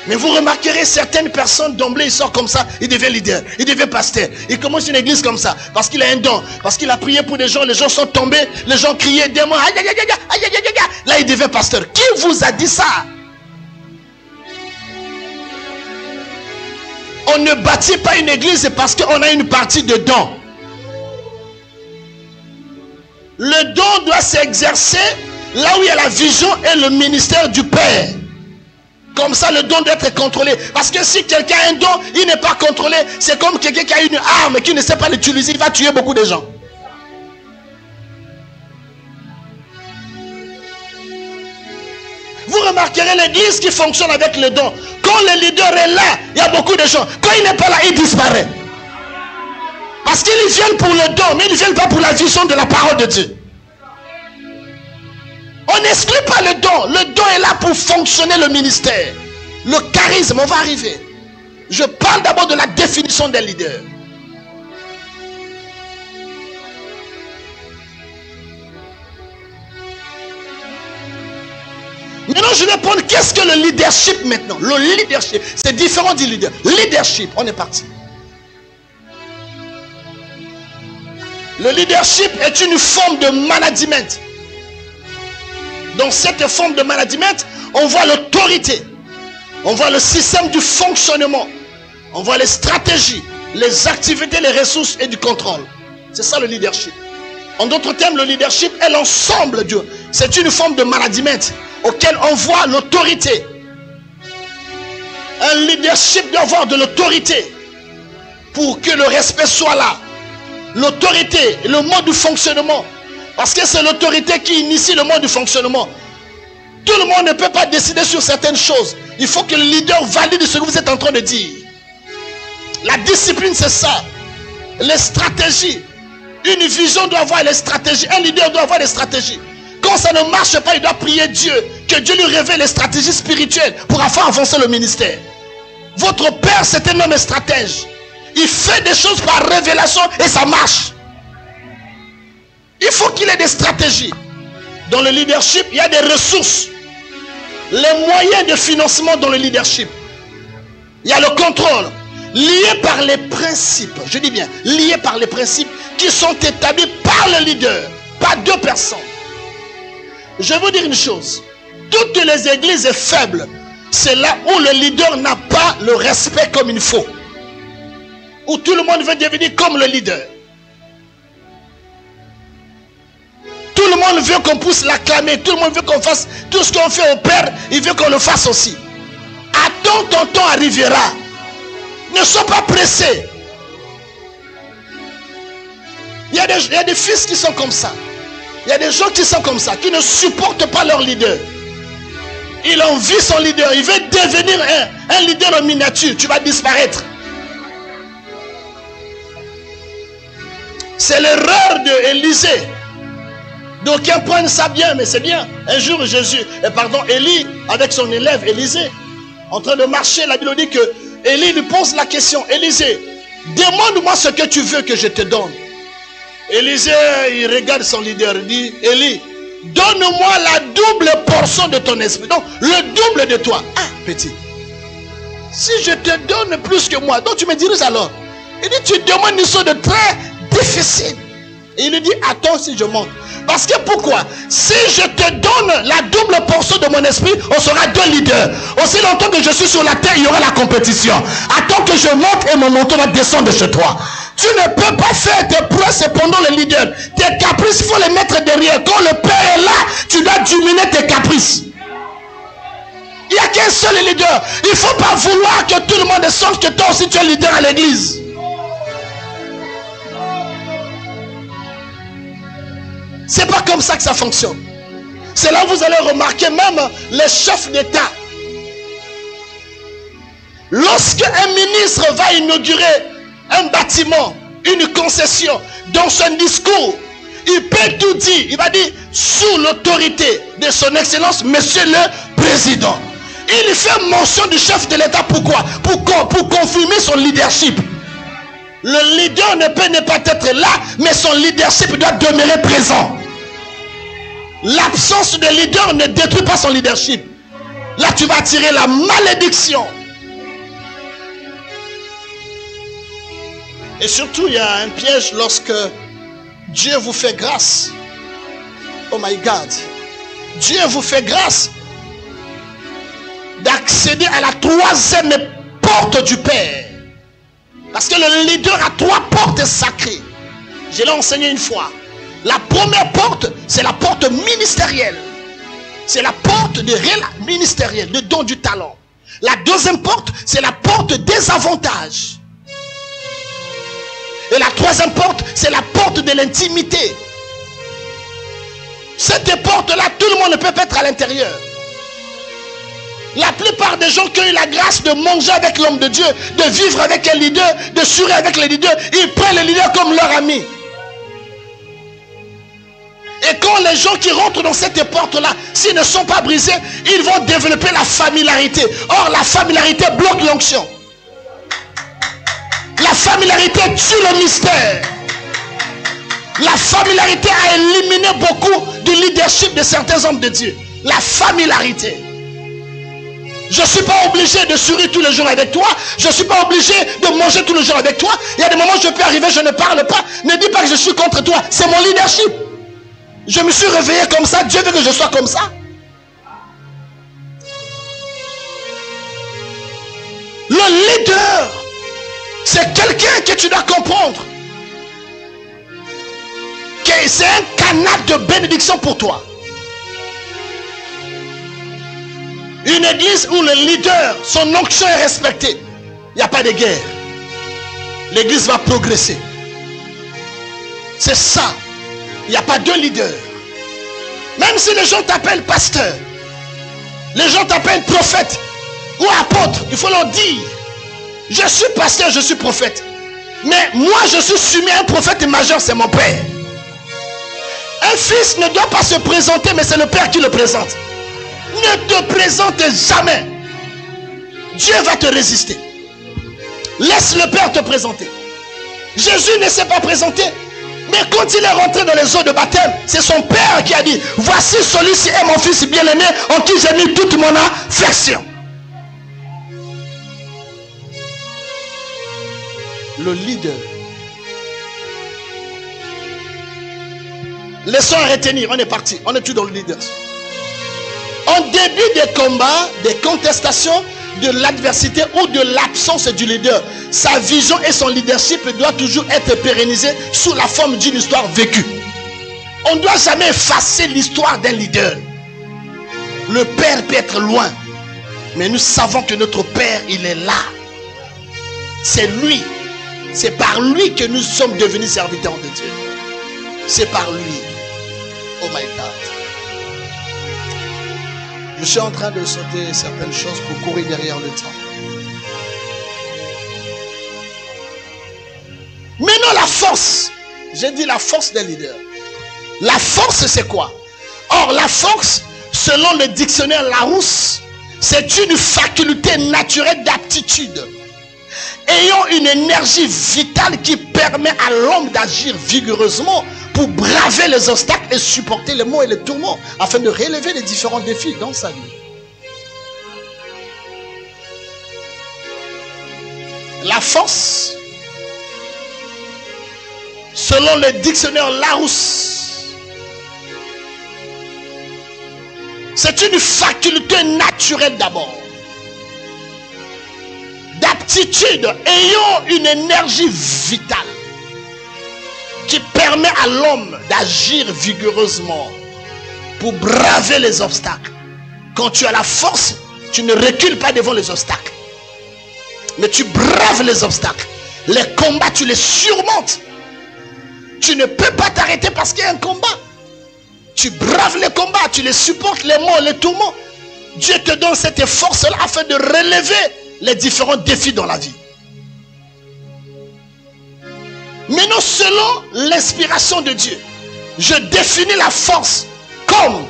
Mais vous remarquerez certaines personnes d'emblée, ils sortent comme ça, ils deviennent leader, ils deviennent pasteur. Ils commencent une église comme ça, parce qu'il a un don, parce qu'il a prié pour des gens, les gens sont tombés, les gens criaient, démons, aïe aïe aïe aïe aïe aïe aïe. Là il devient pasteur. Qui vous a dit ça? On ne bâtit pas une église parce qu'on a une partie de don. Le don doit s'exercer là où il y a la vision et le ministère du Père. Comme ça, le don doit être contrôlé. Parce que si quelqu'un a un don, il n'est pas contrôlé. C'est comme quelqu'un qui a une arme et qui ne sait pas l'utiliser. Il va tuer beaucoup de gens. Vous remarquerez l'église qui fonctionne avec le don. Quand le leader est là, il y a beaucoup de gens. Quand il n'est pas là, il disparaît. Parce qu'ils viennent pour le don, mais ils ne viennent pas pour la vision de la parole de Dieu. On n'exclut pas le don. Le don est là pour fonctionner le ministère. Le charisme, on va arriver. Je parle d'abord de la définition des leaders. Maintenant, je vais prendre qu'est-ce que le leadership maintenant. Le leadership, c'est différent du leader. Leadership, on est parti. Le leadership est une forme de management. Dans cette forme de management, on voit l'autorité. On voit le système du fonctionnement. On voit les stratégies, les activités, les ressources et du contrôle. C'est ça le leadership. En d'autres termes, le leadership est l'ensemble de Dieu. C'est une forme de management auquel on voit l'autorité. Un leadership doit avoir de l'autorité pour que le respect soit là. L'autorité, le mode de fonctionnement. Parce que c'est l'autorité qui initie le mode de fonctionnement. Tout le monde ne peut pas décider sur certaines choses. Il faut que le leader valide ce que vous êtes en train de dire. La discipline, c'est ça. Les stratégies. Une vision doit avoir les stratégies. Un leader doit avoir des stratégies. Quand ça ne marche pas, il doit prier Dieu. Que Dieu lui révèle les stratégies spirituelles pour faire avancer le ministère. Votre père, c'est un homme stratège. Il fait des choses par révélation et ça marche. Il faut qu'il ait des stratégies. Dans le leadership, il y a des ressources. Les moyens de financement dans le leadership. Il y a le contrôle. Lié par les principes. Je dis bien, lié par les principes qui sont établis par le leader. Pas deux personnes. Je vais vous dire une chose. Toutes les églises faibles, c'est là où le leader n'a pas le respect comme il faut. Où tout le monde veut devenir comme le leader. Tout le monde veut qu'on puisse l'acclamer. Tout le monde veut qu'on fasse tout ce qu'on fait au Père. Il veut qu'on le fasse aussi. Attends, ton temps arrivera. Ne sois pas pressé. Il y a des fils qui sont comme ça. Il y a des gens qui sont comme ça, qui ne supportent pas leur leader. Il envie son leader. Il veut devenir un leader en miniature. Tu vas disparaître. C'est l'erreur d'Élisée. D'aucuns prennent ça bien, mais c'est bien. Un jour, Élie, avec son élève Élisée, en train de marcher, la Bible dit que Élie lui pose la question. Élisée, demande-moi ce que tu veux que je te donne. Élisée, il regarde son leader, il dit, Élie, donne-moi la double portion de ton esprit. Donc, le double de toi. Ah, petit. Si je te donne plus que moi, donc tu me diriges alors. Il dit, tu demandes une chose de très difficile. Et il lui dit, attends si je monte. Parce que pourquoi? Si je te donne la double portion de mon esprit, on sera 2 leaders. Aussi longtemps que je suis sur la terre, il y aura la compétition. Attends que je monte et mon manteau va descendre de chez toi. Tu ne peux pas faire tes preuves cependant le leader. Tes caprices, il faut les mettre derrière. Quand le Père est là, tu dois diminuer tes caprices. Il n'y a qu'un seul leader. Il ne faut pas vouloir que tout le monde sache que toi aussi tu es leader à l'église. C'est pas comme ça que ça fonctionne. C'est là où vous allez remarquer même les chefs d'État. Lorsqu'un ministre va inaugurer un bâtiment, une concession, dans son discours, il peut tout dire. Il va dire sous l'autorité de son excellence, monsieur le président. Il fait mention du chef de l'État. Pourquoi? Pour confirmer son leadership. Le leader ne peut ne pas être là, mais son leadership doit demeurer présent. L'absence de leader ne détruit pas son leadership. Là, tu vas attirer la malédiction. Et surtout, il y a un piège lorsque Dieu vous fait grâce. Oh my God. Dieu vous fait grâce d'accéder à la 3e porte du Père. Parce que le leader a 3 portes sacrées. Je l'ai enseigné une fois. La première porte, c'est la porte ministérielle. C'est la porte ministérielle, de don du talent. La deuxième porte, c'est la porte des avantages. Et la troisième porte, c'est la porte de l'intimité. Cette porte-là, tout le monde ne peut pas être à l'intérieur. La plupart des gens qui ont eu la grâce de manger avec l'homme de Dieu, de vivre avec un leader, de sourire avec les leaders, ils prennent les leaders comme leur ami. Et quand les gens qui rentrent dans cette porte-là, s'ils ne sont pas brisés, ils vont développer la familiarité. Or, la familiarité bloque l'onction. La familiarité tue le mystère. La familiarité a éliminé beaucoup du leadership de certains hommes de Dieu. La familiarité. Je ne suis pas obligé de sourire tous les jours avec toi. Je ne suis pas obligé de manger tous les jours avec toi. Il y a des moments où je peux arriver, je ne parle pas. Ne dis pas que je suis contre toi. C'est mon leadership. Je me suis réveillé comme ça. Dieu veut que je sois comme ça. Le leader, c'est quelqu'un que tu dois comprendre. Que c'est un canal de bénédiction pour toi. Une église où le leader, son onction est respecté, il n'y a pas de guerre. L'église va progresser. C'est ça. Il n'y a pas 2 leaders. Même si les gens t'appellent pasteur, les gens t'appellent prophète ou apôtre, il faut leur dire, je suis pasteur, je suis prophète. Mais moi je suis soumis à un prophète majeur, c'est mon père. Un fils ne doit pas se présenter, mais c'est le père qui le présente. Ne te présente jamais. Dieu va te résister. Laisse le Père te présenter. Jésus ne s'est pas présenté. Mais quand il est rentré dans les eaux de baptême, c'est son Père qui a dit, voici celui-ci est mon fils bien-aimé en qui j'ai mis toute mon affection. Le leader. Laissons retenir, on est parti. On est tout dans le leader. En début des combats, des contestations, de l'adversité ou de l'absence du leader, sa vision et son leadership doivent toujours être pérennisés sous la forme d'une histoire vécue. On ne doit jamais effacer l'histoire d'un leader. Le Père peut être loin, mais nous savons que notre Père, il est là. C'est lui. C'est par lui que nous sommes devenus serviteurs de Dieu. C'est par lui. Oh my God. Je suis en train de sauter certaines choses pour courir derrière le temps. Maintenant la force. J'ai dit la force des leaders. La force c'est quoi? Or la force, selon le dictionnaire Larousse, c'est une faculté naturelle d'aptitude ayant une énergie vitale qui permet à l'homme d'agir vigoureusement pour braver les obstacles et supporter les maux et les tourments afin de relever les différents défis dans sa vie. La force, selon le dictionnaire Larousse, C'est une faculté naturelle d'abord. D'aptitude, ayant une énergie vitale qui permet à l'homme d'agir vigoureusement pour braver les obstacles. Quand tu as la force, tu ne recules pas devant les obstacles, mais tu braves les obstacles. Les combats, tu les surmontes. Tu ne peux pas t'arrêter parce qu'il y a un combat. Tu braves les combats, tu les supportes, les maux, les tourments. Dieu te donne cette force-là afin de relever les différents défis dans la vie. Maintenant, selon l'inspiration de Dieu, je définis la force comme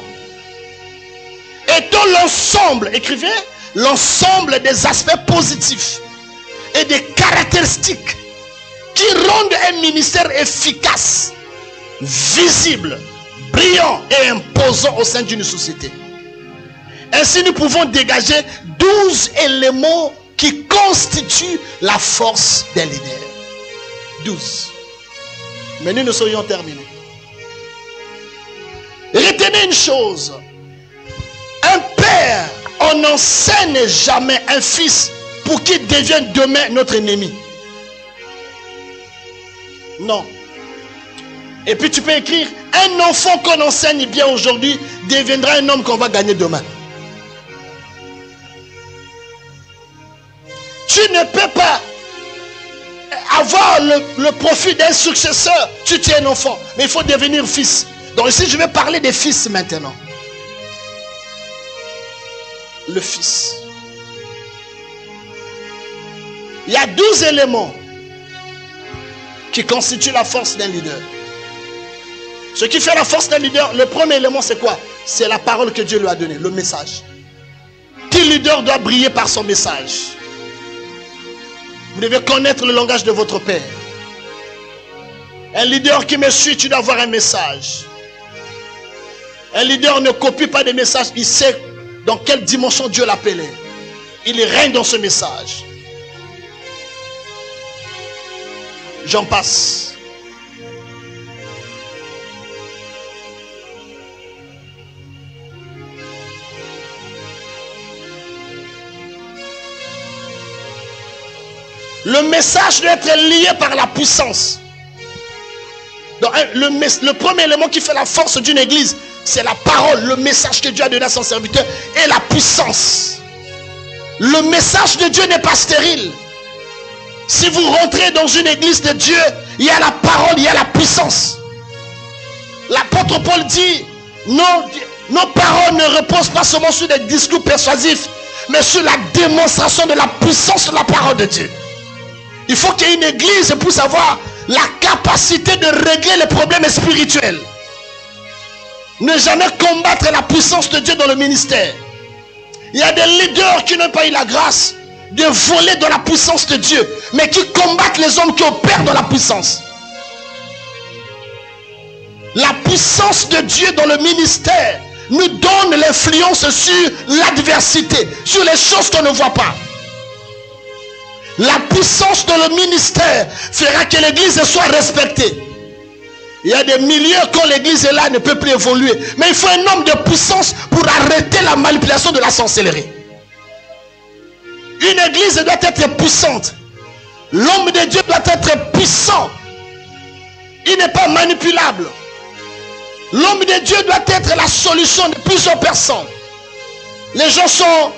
étant l'ensemble, écrivez, l'ensemble des aspects positifs et des caractéristiques qui rendent un ministère efficace, visible, brillant et imposant au sein d'une société. Ainsi, nous pouvons dégager 12 éléments qui constituent la force des leaders. 12. Mais nous serions terminés. Retenez une chose. Un père, on n'enseigne jamais un fils pour qu'il devienne demain notre ennemi. Non. Et puis tu peux écrire, un enfant qu'on enseigne bien aujourd'hui deviendra un homme qu'on va gagner demain. Tu ne peux pas avoir le profit d'un successeur. Tu es un enfant, mais il faut devenir fils. Donc ici je vais parler des fils maintenant. Le fils. Il y a 12 éléments qui constituent la force d'un leader. Ce qui fait la force d'un leader, le premier élément c'est quoi? C'est la parole que Dieu lui a donnée, le message. Qui leader doit briller par son message? Vous devez connaître le langage de votre père. Un leader qui me suit, tu dois avoir un message. Un leader ne copie pas des messages, il sait dans quelle dimension Dieu l'appelait. Il règne dans ce message. J'en passe. Le message doit être lié par la puissance. Donc, le premier élément qui fait la force d'une église, c'est la parole, le message que Dieu a donné à son serviteur et la puissance. Le message de Dieu n'est pas stérile. Si vous rentrez dans une église de Dieu, il y a la parole, il y a la puissance. L'apôtre Paul dit, nos paroles ne reposent pas seulement sur des discours persuasifs, mais sur la démonstration de la puissance de la parole de Dieu. Il faut qu'il y ait une église pour savoir la capacité de régler les problèmes spirituels. Ne jamais combattre la puissance de Dieu dans le ministère. Il y a des leaders qui n'ont pas eu la grâce de voler dans la puissance de Dieu, mais qui combattent les hommes qui opèrent dans la puissance. La puissance de Dieu dans le ministère nous donne l'influence sur l'adversité, sur les choses qu'on ne voit pas. La puissance dans le ministère fera que l'église soit respectée. Il y a des milieux quand l'église est là, ne peut plus évoluer. Mais il faut un homme de puissance pour arrêter la manipulation de la sorcellerie. Une église doit être puissante. L'homme de Dieu doit être puissant. Il n'est pas manipulable. L'homme de Dieu doit être la solution de plusieurs personnes. Les gens sont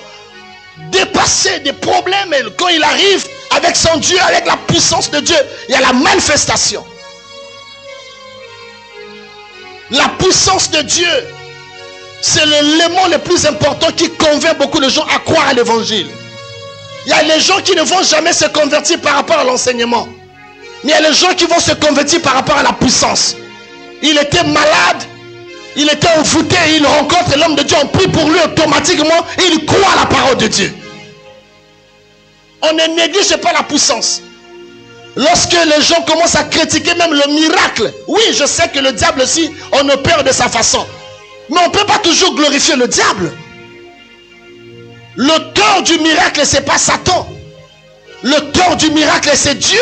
dépassés des problèmes et quand il arrive avec son Dieu, avec la puissance de Dieu, il y a la manifestation. La puissance de Dieu, c'est l'élément le plus important qui convainc beaucoup de gens à croire à l'évangile. Il y a les gens qui ne vont jamais se convertir par rapport à l'enseignement, mais il y a les gens qui vont se convertir par rapport à la puissance. Il était malade, il était envoûté, il rencontre l'homme de Dieu, on prie pour lui automatiquement, et il croit à la parole de Dieu. On ne néglige pas la puissance. Lorsque les gens commencent à critiquer même le miracle, oui, je sais que le diable aussi, on opère de sa façon. Mais on ne peut pas toujours glorifier le diable. L'auteur du miracle, ce n'est pas Satan. L'auteur du miracle, c'est Dieu.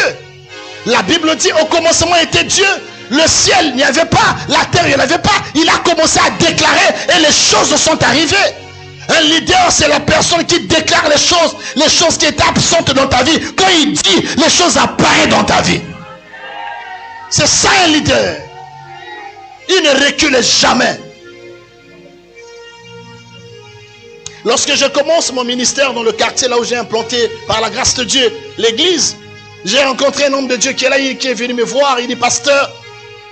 La Bible dit, au commencement était Dieu. Le ciel, il n'y avait pas. La terre, il n'y en avait pas. Il a commencé à déclarer et les choses sont arrivées. Un leader, c'est la personne qui déclare les choses qui étaient absentes dans ta vie. Quand il dit, les choses apparaissent dans ta vie. C'est ça un leader. Il ne recule jamais. Lorsque je commence mon ministère dans le quartier là où j'ai implanté par la grâce de Dieu l'église, j'ai rencontré un homme de Dieu qui est là, qui est venu me voir. Il dit, pasteur,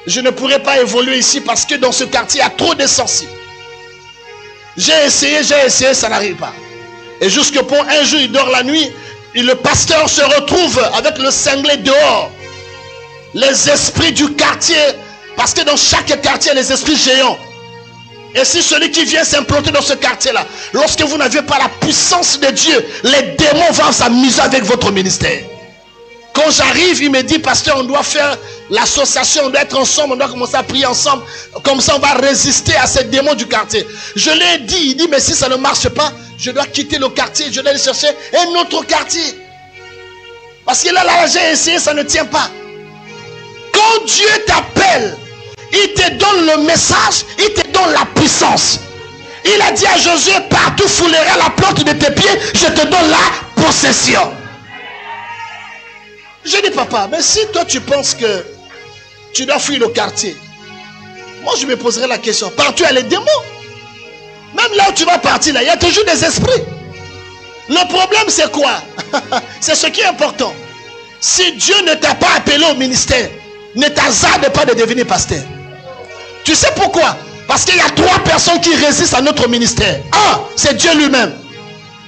je ne pourrais pas évoluer ici parce que dans ce quartier, il y a trop de sorciers. J'ai essayé, ça n'arrive pas. Et jusqu'au point, un jour, il dort la nuit, et le pasteur se retrouve avec le cinglé dehors. Les esprits du quartier, parce que dans chaque quartier, il y a les esprits géants. Et si celui qui vient s'implanter dans ce quartier-là, lorsque vous n'avez pas la puissance de Dieu, les démons vont s'amuser avec votre ministère. Quand j'arrive, il me dit, pasteur, on doit faire l'association, on doit être ensemble, on doit commencer à prier ensemble. Comme ça, on va résister à ces démons du quartier. Je l'ai dit, il dit, mais si ça ne marche pas, je dois quitter le quartier, je dois aller chercher un autre quartier. Parce que là, j'ai essayé, ça ne tient pas. Quand Dieu t'appelle, il te donne le message, il te donne la puissance. Il a dit à Josué, partout foulerai la plante de tes pieds, je te donne la possession. Je dis, papa, mais si toi tu penses que tu dois fuir le quartier, moi je me poserai la question, partout il y a les démons. Même là où tu vas partir, là, il y a toujours des esprits. Le problème c'est quoi? C'est ce qui est important. Si Dieu ne t'a pas appelé au ministère, ne t'hasarde pas de devenir pasteur. Tu sais pourquoi? Parce qu'il y a 3 personnes qui résistent à notre ministère. 1, c'est Dieu lui-même.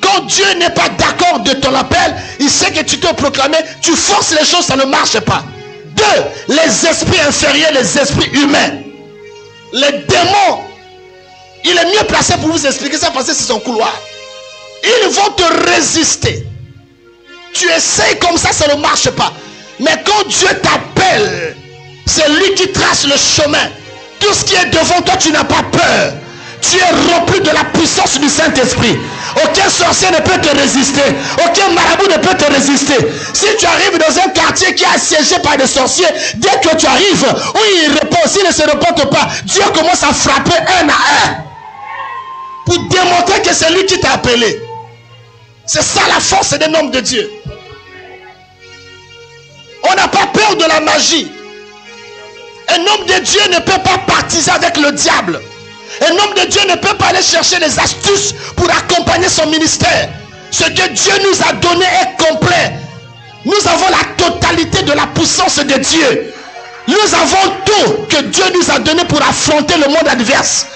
Quand Dieu n'est pas d'accord de ton appel, il sait que tu te proclames, tu forces les choses, ça ne marche pas. 2, les esprits inférieurs, les esprits humains. Les démons, il est mieux placé pour vous expliquer ça parce que c'est son couloir. Ils vont te résister. Tu essayes comme ça, ça ne marche pas. Mais quand Dieu t'appelle, c'est lui qui trace le chemin. Tout ce qui est devant toi, tu n'as pas peur. Tu es rempli de la puissance du Saint-Esprit. Aucun sorcier ne peut te résister. Aucun marabout ne peut te résister. Si tu arrives dans un quartier qui est assiégé par des sorciers, dès que tu arrives, où il répond, s'il ne se répond pas, Dieu commence à frapper un à un. Pour démontrer que c'est lui qui t'a appelé. C'est ça la force d'un homme de Dieu. On n'a pas peur de la magie. Un homme de Dieu ne peut pas partiser avec le diable. Un homme de Dieu ne peut pas aller chercher des astuces pour accompagner son ministère. Ce que Dieu nous a donné est complet. Nous avons la totalité de la puissance de Dieu. Nous avons tout que Dieu nous a donné pour affronter le monde adverse.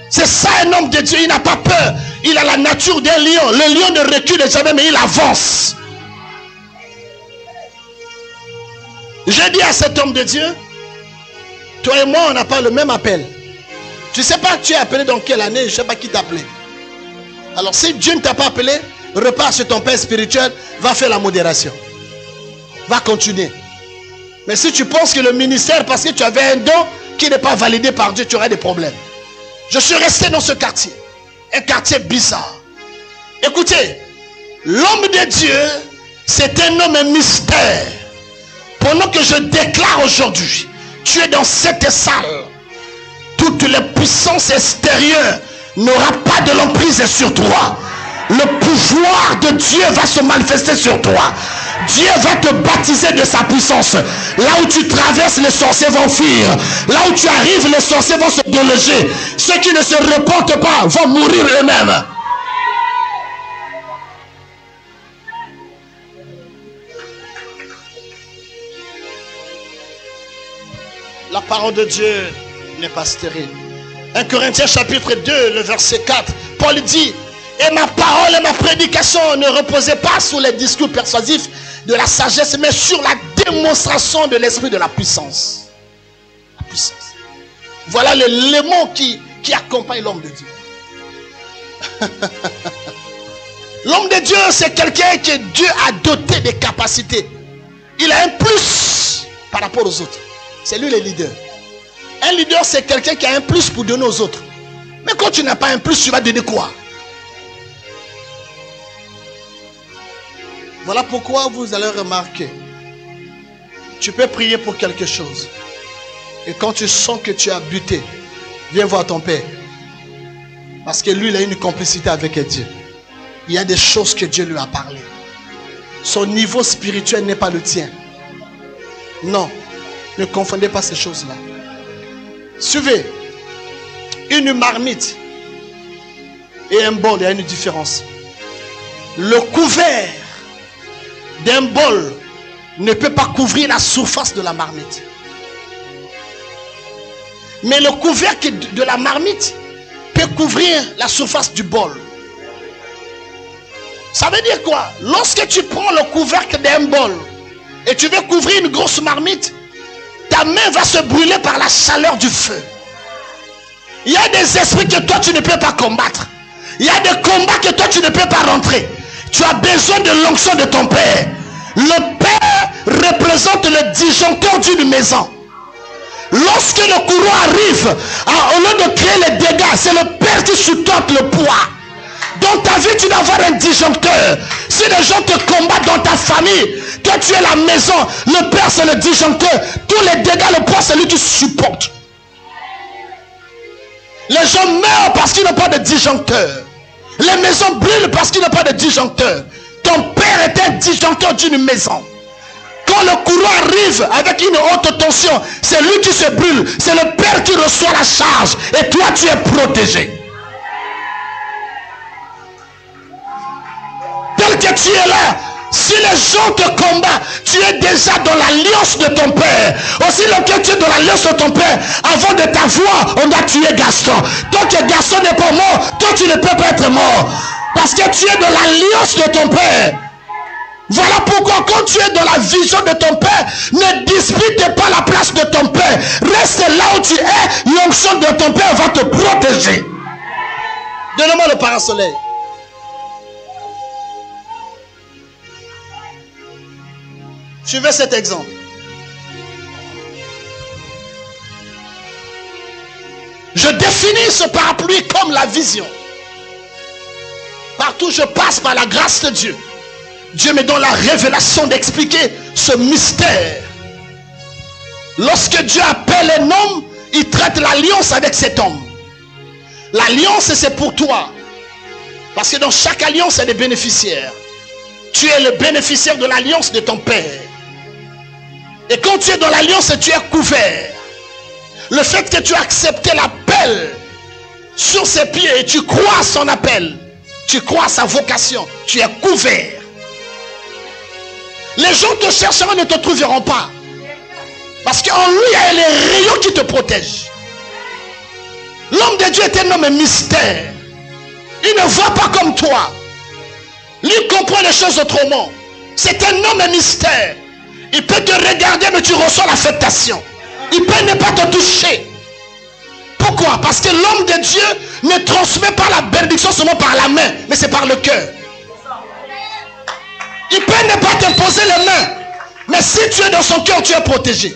C'est ça un homme de Dieu, il n'a pas peur. Il a la nature d'un lion. Le lion ne recule jamais, mais il avance. J'ai dit à cet homme de Dieu, toi et moi, on n'a pas le même appel. Tu ne sais pas tu es appelé dans quelle année, je ne sais pas qui t'a appelé. Alors si Dieu ne t'a pas appelé, repars sur ton père spirituel, va faire la modération. Va continuer. Mais si tu penses que le ministère, parce que tu avais un don qui n'est pas validé par Dieu, tu auras des problèmes. Je suis resté dans ce quartier. Un quartier bizarre. Écoutez, l'homme de Dieu, c'est un homme mystère. Pendant que je déclare aujourd'hui, tu es dans cette salle. Toutes les puissances extérieures n'auront pas de l'emprise sur toi. Le pouvoir de Dieu va se manifester sur toi. Dieu va te baptiser de sa puissance. Là où tu traverses, les sorciers vont fuir. Là où tu arrives, les sorciers vont se déloger. Ceux qui ne se repentent pas vont mourir eux-mêmes. La parole de Dieu n'est pas stérile. 1 Corinthiens chapitre 2, le verset 4, Paul dit, et ma parole et ma prédication ne reposaient pas sur les discours persuasifs de la sagesse, mais sur la démonstration de l'esprit de la puissance. La puissance. Voilà l'élément qui accompagne l'homme de Dieu. L'homme de Dieu, c'est quelqu'un que Dieu a doté des capacités. Il a un plus par rapport aux autres. C'est lui le leader. Un leader, c'est quelqu'un qui a un plus pour donner aux autres. Mais quand tu n'as pas un plus, tu vas donner quoi? Voilà pourquoi vous allez remarquer. Tu peux prier pour quelque chose. Et quand tu sens que tu as buté, viens voir ton père. Parce que lui, il a une complicité avec Dieu. Il y a des choses que Dieu lui a parlé. Son niveau spirituel n'est pas le tien. Non, ne confondez pas ces choses-là. Suivez. Une marmite et un bol, il y a une différence. Le couvert d'un bol ne peut pas couvrir la surface de la marmite. Mais le couvercle de la marmite peut couvrir la surface du bol. Ça veut dire quoi? Lorsque tu prends le couvercle d'un bol et tu veux couvrir une grosse marmite, ta main va se brûler par la chaleur du feu. Il y a des esprits que toi tu ne peux pas combattre. Il y a des combats que toi tu ne peux pas rentrer. Tu as besoin de l'onction de ton père. Le père représente le disjoncteur d'une maison. Lorsque le courant arrive, au lieu de créer les dégâts, c'est le père qui supporte le poids. Dans ta vie, tu dois avoir un disjoncteur. Si les gens te combattent dans ta famille, que tu es la maison, le père c'est le disjoncteur. Tous les dégâts, le poids c'est lui qui supporte. Les gens meurent parce qu'ils n'ont pas de disjoncteur. Les maisons brûlent parce qu'ils n'ont pas de disjoncteur. Ton père est un disjoncteur d'une maison. Quand le courant arrive avec une haute tension, c'est lui qui se brûle. C'est le père qui reçoit la charge. Et toi, tu es protégé. Tel que tu es là, si les gens te combattent, tu es déjà dans l'alliance de ton père. Aussi longtemps que tu es dans l'alliance de ton père, avant de t'avoir, on a tué Gaston. Tant que Gaston n'est pas mort, toi tu ne peux pas être mort. Parce que tu es dans l'alliance de ton père. Voilà pourquoi quand tu es dans la vision de ton père, ne dispute pas la place de ton père. Reste là où tu es, l'onction de ton père va te protéger. Donne-moi le parasoleil. Suivez cet exemple. Je définis ce parapluie comme la vision. Partout je passe par la grâce de Dieu. Dieu me donne la révélation d'expliquer ce mystère. Lorsque Dieu appelle un homme, il traite l'alliance avec cet homme. L'alliance c'est pour toi. Parce que dans chaque alliance il y a des bénéficiaires. Tu es le bénéficiaire de l'alliance de ton père. Et quand tu es dans l'alliance, tu es couvert. Le fait que tu as accepté l'appel sur ses pieds et tu crois à son appel, tu crois à sa vocation, tu es couvert. Les gens te chercheront, ne te trouveront pas. Parce qu'en lui, il y a les rayons qui te protègent. L'homme de Dieu est un homme mystère. Il ne voit pas comme toi. Lui comprend les choses autrement. C'est un homme mystère. Il peut te regarder, mais tu reçois l'affectation. Il peut ne pas te toucher. Pourquoi? Parce que l'homme de Dieu ne transmet pas la bénédiction seulement par la main, mais c'est par le cœur. Il peut ne pas te poser les mains, mais si tu es dans son cœur, tu es protégé.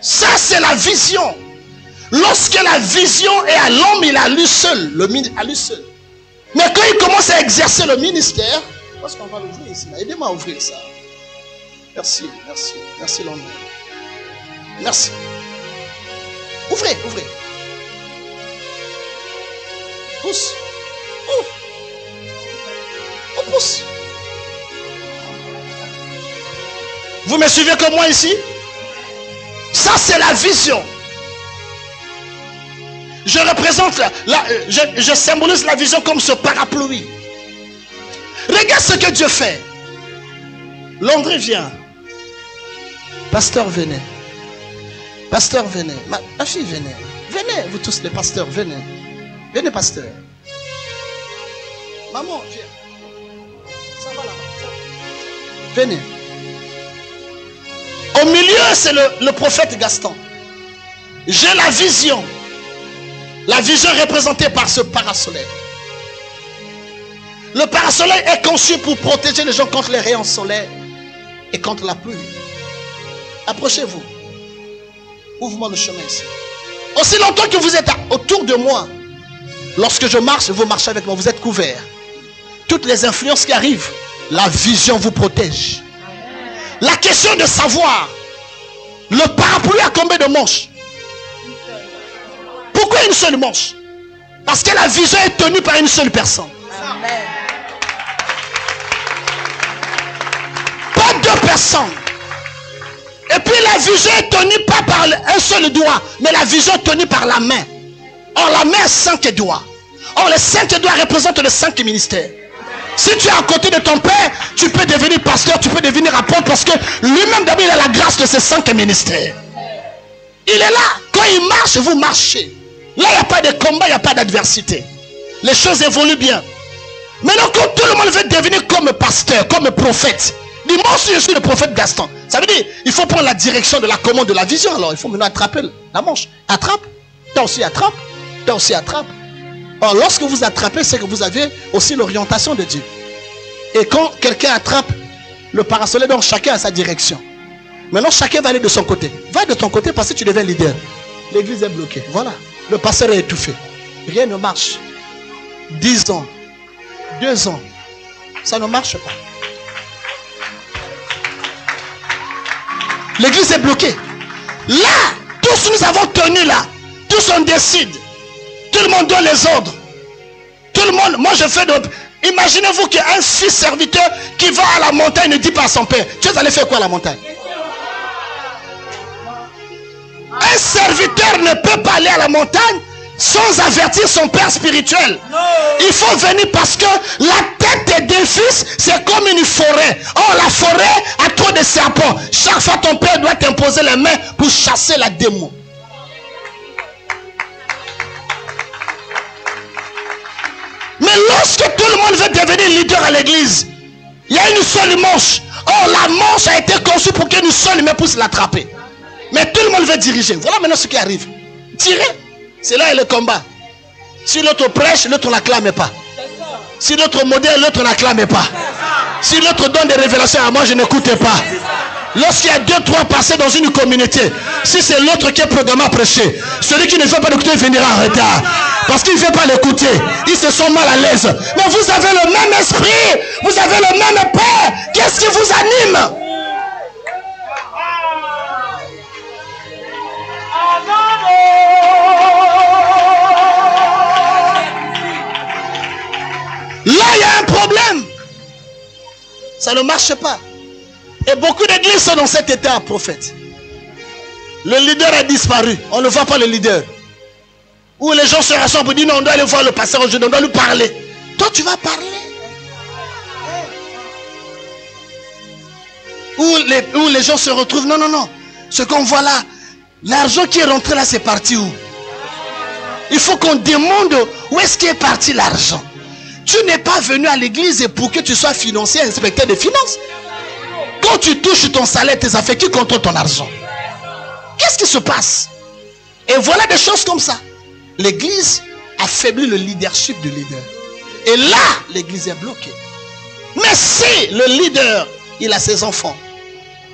Ça, c'est la vision. Lorsque la vision est à l'homme, il a lui seul. Le ministre à lui seul. Mais quand il commence à exercer le ministère, parce qu'on va l'ouvrir ici, aidez-moi à ouvrir ça. Merci, merci, merci l'homme. Merci. Ouvrez, ouvrez. Pousse. Ouvre. On pousse. Vous me suivez comme moi ici? Ça c'est la vision. Je représente je symbolise la vision comme ce parapluie. Regarde ce que Dieu fait. L'André vient. Pasteur, venez. Pasteur, venez. Ma fille, venez. Venez, vous tous les pasteurs, venez. Venez, pasteur. Maman, viens. Ça va là-bas. Venez. Au milieu, c'est le prophète Gaston. J'ai la vision. La vision représentée par ce parasoleil. Le parasoleil est conçu pour protéger les gens contre les rayons solaires et contre la pluie. Approchez-vous. Ouvre-moi le chemin ici. Aussi longtemps que vous êtes autour de moi, lorsque je marche, vous marchez avec moi, vous êtes couverts. Toutes les influences qui arrivent, la vision vous protège. La question de savoir Le parapluie a combien de manches? Pourquoi une seule manche? Parce que la vision est tenue par une seule personne. Amen. Pas deux personnes. Et puis la vision est tenue pas par un seul doigt, mais la vision est tenue par la main. Or la main a 5 doigts. Or les 5 doigts représentent les 5 ministères. Si tu es à côté de ton père, tu peux devenir pasteur, tu peux devenir apôtre, parce que lui-même d'abord il a la grâce de ces 5 ministères. Il est là. Quand il marche, vous marchez. Là, il n'y a pas de combat, il n'y a pas d'adversité. Les choses évoluent bien. Maintenant, quand tout le monde veut devenir comme pasteur, comme prophète, dis moi aussi je suis le prophète Gaston. Ça veut dire, il faut prendre la direction de la commande de la vision. Alors, il faut maintenant attraper la manche. Attrape. Toi aussi attrape. Toi aussi attrape. Or, lorsque vous attrapez, c'est que vous avez aussi l'orientation de Dieu. Et quand quelqu'un attrape le parasol, donc chacun a sa direction. Maintenant, chacun va aller de son côté. Va de ton côté parce que tu deviens leader. L'église est bloquée. Voilà. Le pasteur est étouffé. Rien ne marche. 10 ans. 2 ans. Ça ne marche pas. L'église est bloquée. Là, tous nous avons tenu là. Tous on décide. Tout le monde donne les ordres. Tout le monde. Moi je fais de... Imaginez-vous qu'il y a un fils serviteur qui va à la montagne et ne dit pas à son père. Tu es allé faire quoi à la montagne? Un serviteur ne peut pas aller à la montagne sans avertir son père spirituel. Il faut venir parce que la tête d'un fils, c'est comme une forêt. Or, la forêt a trop de serpents. Chaque fois, ton père doit t'imposer les mains pour chasser la démon. Mais lorsque tout le monde veut devenir leader à l'église, il y a une seule manche. Or, la manche a été conçue pour qu'une seule main puisse l'attraper. Mais tout le monde veut diriger. Voilà maintenant ce qui arrive. Tirer, c'est là le combat. Si l'autre prêche, l'autre n'acclame pas. Si l'autre modèle, l'autre n'acclame pas. Si l'autre donne des révélations à moi, je n'écoute pas. Lorsqu'il y a 2-3 passés dans une communauté, si c'est l'autre qui est programmé à prêcher, celui qui ne veut pas l'écouter viendra en retard. Parce qu'il ne veut pas l'écouter. Ils se sont mal à l'aise. Mais vous avez le même esprit. Vous avez le même père. Qu'est-ce qui vous anime? Là, il y a un problème. Ça ne marche pas. Et beaucoup d'églises sont dans cet état, prophète. Le leader a disparu. On ne voit pas le leader. Où les gens se rassemblent pour dire non, on doit aller voir le pasteur aujourd'hui, on doit lui parler. Toi, tu vas parler. Où les gens se retrouvent. Non, non, non. Ce qu'on voit là, l'argent qui est rentré là, c'est parti où? Il faut qu'on demande où est-ce qu'est parti l'argent. Tu n'es pas venu à l'église pour que tu sois financier, inspecteur des finances. Quand tu touches ton salaire, tes affaires, qui contrôle ton argent? Qu'est-ce qui se passe? Et voilà des choses comme ça. L'église affaiblit le leadership du leader. Et là, l'église est bloquée. Mais si le leader, il a ses enfants,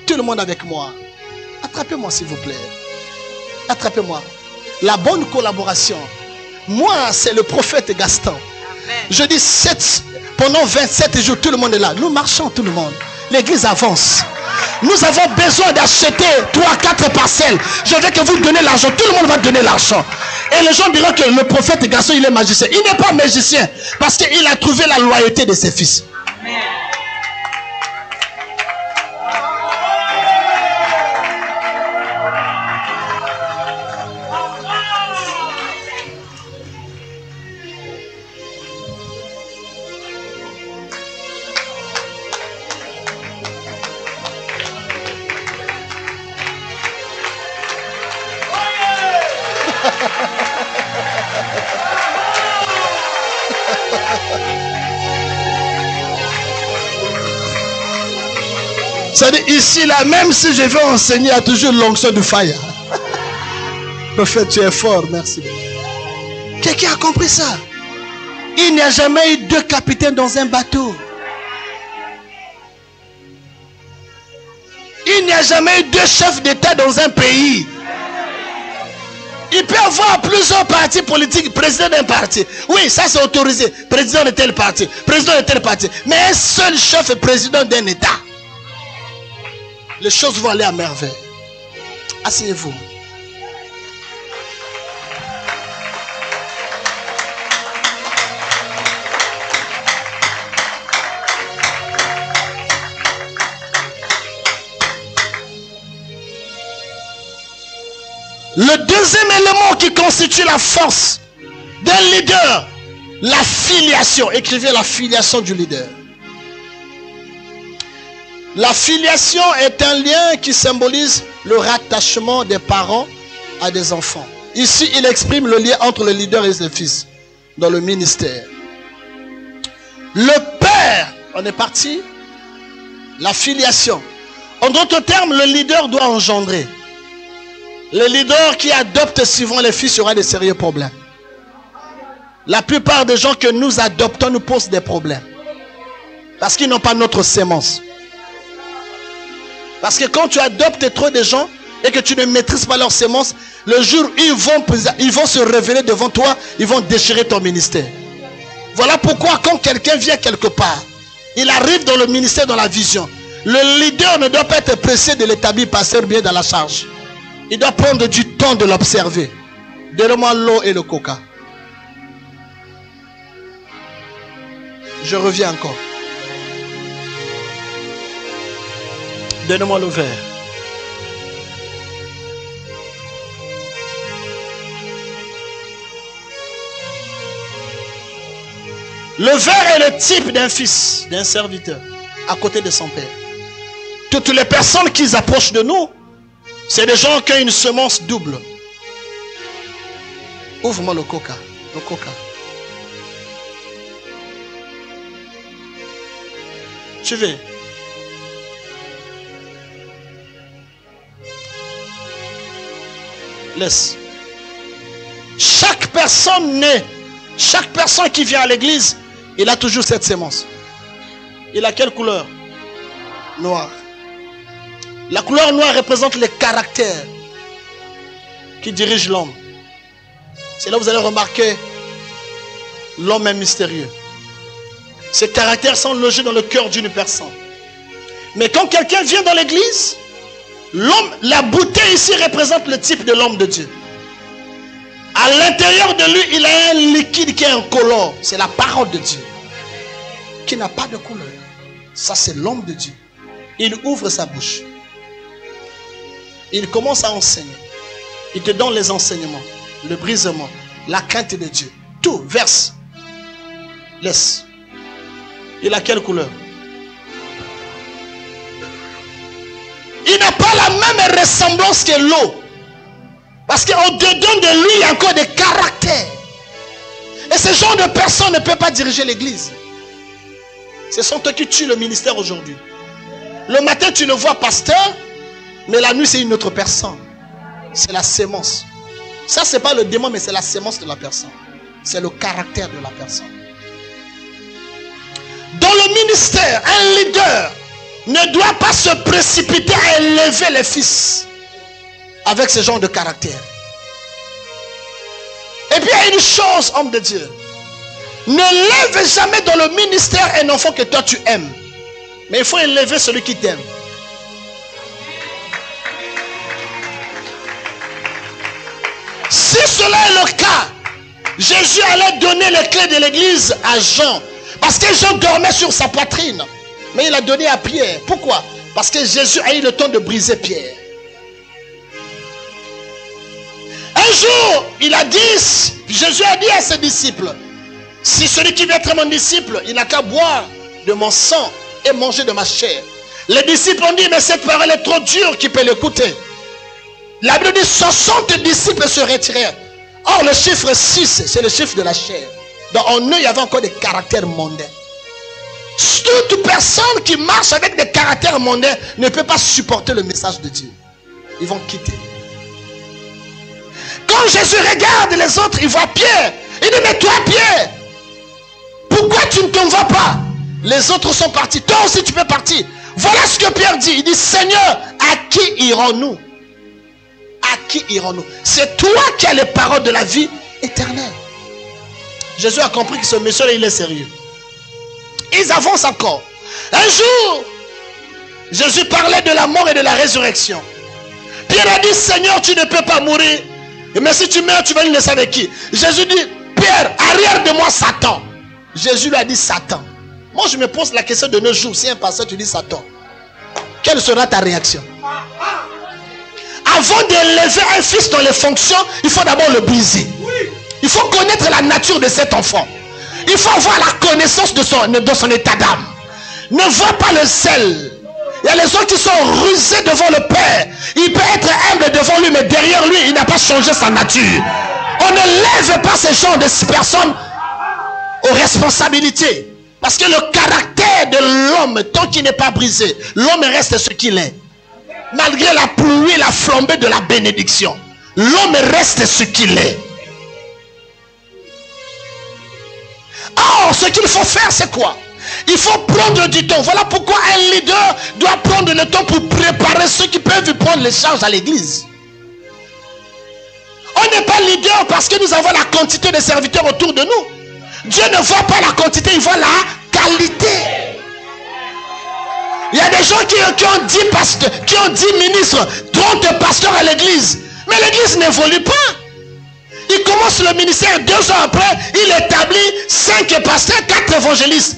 tout le monde avec moi, attrapez-moi s'il vous plaît. Attrapez-moi. La bonne collaboration. Moi, c'est le prophète Gaston. Je dis pendant 27 jours, tout le monde est là. Nous marchons tout le monde. L'église avance. Nous avons besoin d'acheter 3-4 parcelles. Je veux que vous donnez l'argent. Tout le monde va donner l'argent. Et les gens diront que le prophète Gaston, il est magicien. Il n'est pas magicien. Parce qu'il a trouvé la loyauté de ses fils. C'est-à-dire ici là, même si je veux enseigner, il y a toujours l'onction du fire. Prophète, tu es fort, merci. Quelqu'un a compris ça? Il n'y a jamais eu 2 capitaines dans un bateau. Il n'y a jamais eu 2 chefs d'État dans un pays. Il peut y avoir plusieurs partis politiques, président d'un parti. Oui, ça c'est autorisé. Président de tel parti, président de tel parti. Mais un seul chef est président d'un État. Les choses vont aller à merveille. Asseyez-vous. Le deuxième élément qui constitue la force d'un leader, la filiation. Écrivez la filiation du leader. La filiation est un lien qui symbolise le rattachement des parents à des enfants. Ici, il exprime le lien entre le leader et ses fils dans le ministère. Le père, on est parti. La filiation. En d'autres termes, le leader doit engendrer. Le leader qui adopte souvent les fils aura de sérieux problèmes. La plupart des gens que nous adoptons nous posent des problèmes. Parce qu'ils n'ont pas notre sémence. Parce que quand tu adoptes trop de gens et que tu ne maîtrises pas leur sémence, le jour où ils vont se révéler devant toi, ils vont déchirer ton ministère. Voilà pourquoi quand quelqu'un vient quelque part, il arrive dans le ministère, dans la vision. Le leader ne doit pas être pressé de l'établir pasteur bien dans la charge. Il doit prendre du temps de l'observer. Donne-moi l'eau et le coca. Je reviens encore. Donne-moi le verre. Le verre est le type d'un fils, d'un serviteur, à côté de son père. Toutes les personnes qui s'approchent de nous, c'est des gens qui ont une semence double. Ouvre-moi le coca. Le coca. Suivez. Laisse. Chaque personne née, chaque personne qui vient à l'église, il a toujours cette sémence. Il a quelle couleur? Noir. La couleur noire représente les caractères qui dirigent l'homme. C'est là où vous allez remarquer l'homme est mystérieux. Ces caractères sont logés dans le cœur d'une personne. Mais quand quelqu'un vient dans l'église, l'homme, la bouteille ici représente le type de l'homme de Dieu. À l'intérieur de lui, il a un liquide qui est incolore. C'est la parole de Dieu. Qui n'a pas de couleur. Ça, c'est l'homme de Dieu. Il ouvre sa bouche. Il commence à enseigner. Il te donne les enseignements, le brisement, la crainte de Dieu. Tout, verse. Laisse. Il a quelle couleur? Il n'a pas la même ressemblance que l'eau. Parce qu'au-dedans de lui, il y a encore des caractères. Et ce genre de personnes ne peut pas diriger l'église. Ce sont eux qui tuent le ministère aujourd'hui. Le matin, tu le vois pasteur, mais la nuit, c'est une autre personne. C'est la sémence. Ça, ce n'est pas le démon, mais c'est la sémence de la personne. C'est le caractère de la personne. Dans le ministère, un leader ne doit pas se précipiter à élever les fils avec ce genre de caractère. Et puis il y a une chose, homme de Dieu. Ne lève jamais dans le ministère un enfant que toi tu aimes. Mais il faut élever celui qui t'aime. Si cela est le cas, Jésus allait donner les clés de l'église à Jean. Parce que Jean dormait sur sa poitrine. Mais il a donné à Pierre. Pourquoi? Parce que Jésus a eu le temps de briser Pierre. Un jour, Jésus a dit à ses disciples, si celui qui veut être mon disciple, il n'a qu'à boire de mon sang et manger de ma chair. Les disciples ont dit, mais cette parole est trop dure, qui peut l'écouter? La Bible dit 60 disciples se retirèrent. Or le chiffre 6, c'est le chiffre de la chair. Donc en eux, il y avait encore des caractères mondains. Toute personne qui marche avec des caractères mondains ne peut pas supporter le message de Dieu. Ils vont quitter. Quand Jésus regarde les autres, il voit Pierre. Il dit, mais toi Pierre, pourquoi tu ne t'en vas pas? Les autres sont partis. Toi aussi tu peux partir. Voilà ce que Pierre dit. Il dit, Seigneur, à qui irons-nous? À qui irons-nous? C'est toi qui as les paroles de la vie éternelle. Jésus a compris que ce monsieur-là, il est sérieux. Ils avancent encore. Un jour, Jésus parlait de la mort et de la résurrection. Puis Pierre a dit, Seigneur, tu ne peux pas mourir. Mais si tu meurs, tu vas nous laisser avec qui? Jésus dit, Pierre, arrière de moi, Satan. Jésus lui a dit, Satan. Moi, je me pose la question de nos jours. Si un pasteur te dit Satan, quelle sera ta réaction? Avant d'élever un fils dans les fonctions, il faut d'abord le briser. Il faut connaître la nature de cet enfant. Il faut avoir la connaissance de son état d'âme. Ne vois pas le sel. Il y a les autres qui sont rusés devant le Père. Il peut être humble devant lui, mais derrière lui, il n'a pas changé sa nature. On ne lève pas ces gens de personnes aux responsabilités. Parce que le caractère de l'homme, tant qu'il n'est pas brisé, l'homme reste ce qu'il est. Malgré la pluie, la flambée de la bénédiction, l'homme reste ce qu'il est. Or, ce qu'il faut faire, c'est quoi? Il faut prendre du temps. Voilà pourquoi un leader doit prendre le temps pour préparer ceux qui peuvent prendre les charges à l'église. On n'est pas leader parce que nous avons la quantité de serviteurs autour de nous. Dieu ne voit pas la quantité, il voit la qualité. Il y a des gens qui ont 10 pasteurs, qui ont 10 ministres, 30 pasteurs à l'église. Mais l'église n'évolue pas. Il commence le ministère, 2 ans après, il établit 5 pasteurs, 4 évangélistes.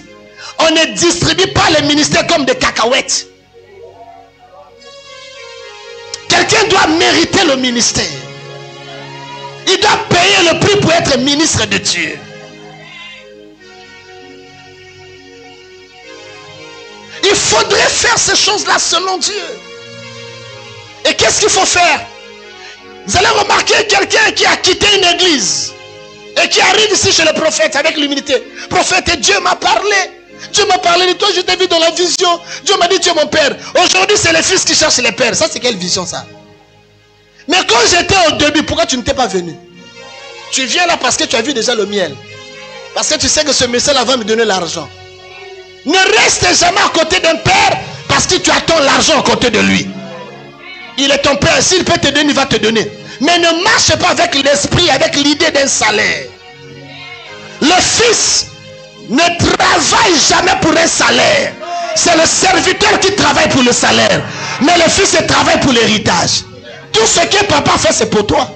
On ne distribue pas les ministères comme des cacahuètes. Quelqu'un doit mériter le ministère. Il doit payer le prix pour être ministre de Dieu. Il faudrait faire ces choses-là selon Dieu. Et qu'est-ce qu'il faut faire? Vous allez remarquer quelqu'un qui a quitté une église et qui arrive ici chez le prophète avec l'humilité. Prophète, Dieu m'a parlé. Dieu m'a parlé de toi, je t'ai vu dans la vision. Dieu m'a dit, tu es mon père. Aujourd'hui, c'est les fils qui cherchent les pères. Ça, c'est quelle vision, ça? Mais quand j'étais au début, pourquoi tu ne t'es pas venu? Tu viens là parce que tu as vu déjà le miel. Parce que tu sais que ce monsieur-là va me donner l'argent. Ne reste jamais à côté d'un père parce que tu attends l'argent à côté de lui. Il est ton père. S'il peut te donner, il va te donner. Mais ne marche pas avec l'esprit, avec l'idée d'un salaire. Le fils ne travaille jamais pour un salaire. C'est le serviteur qui travaille pour le salaire. Mais le fils il travaille pour l'héritage. Tout ce que papa fait, c'est pour toi.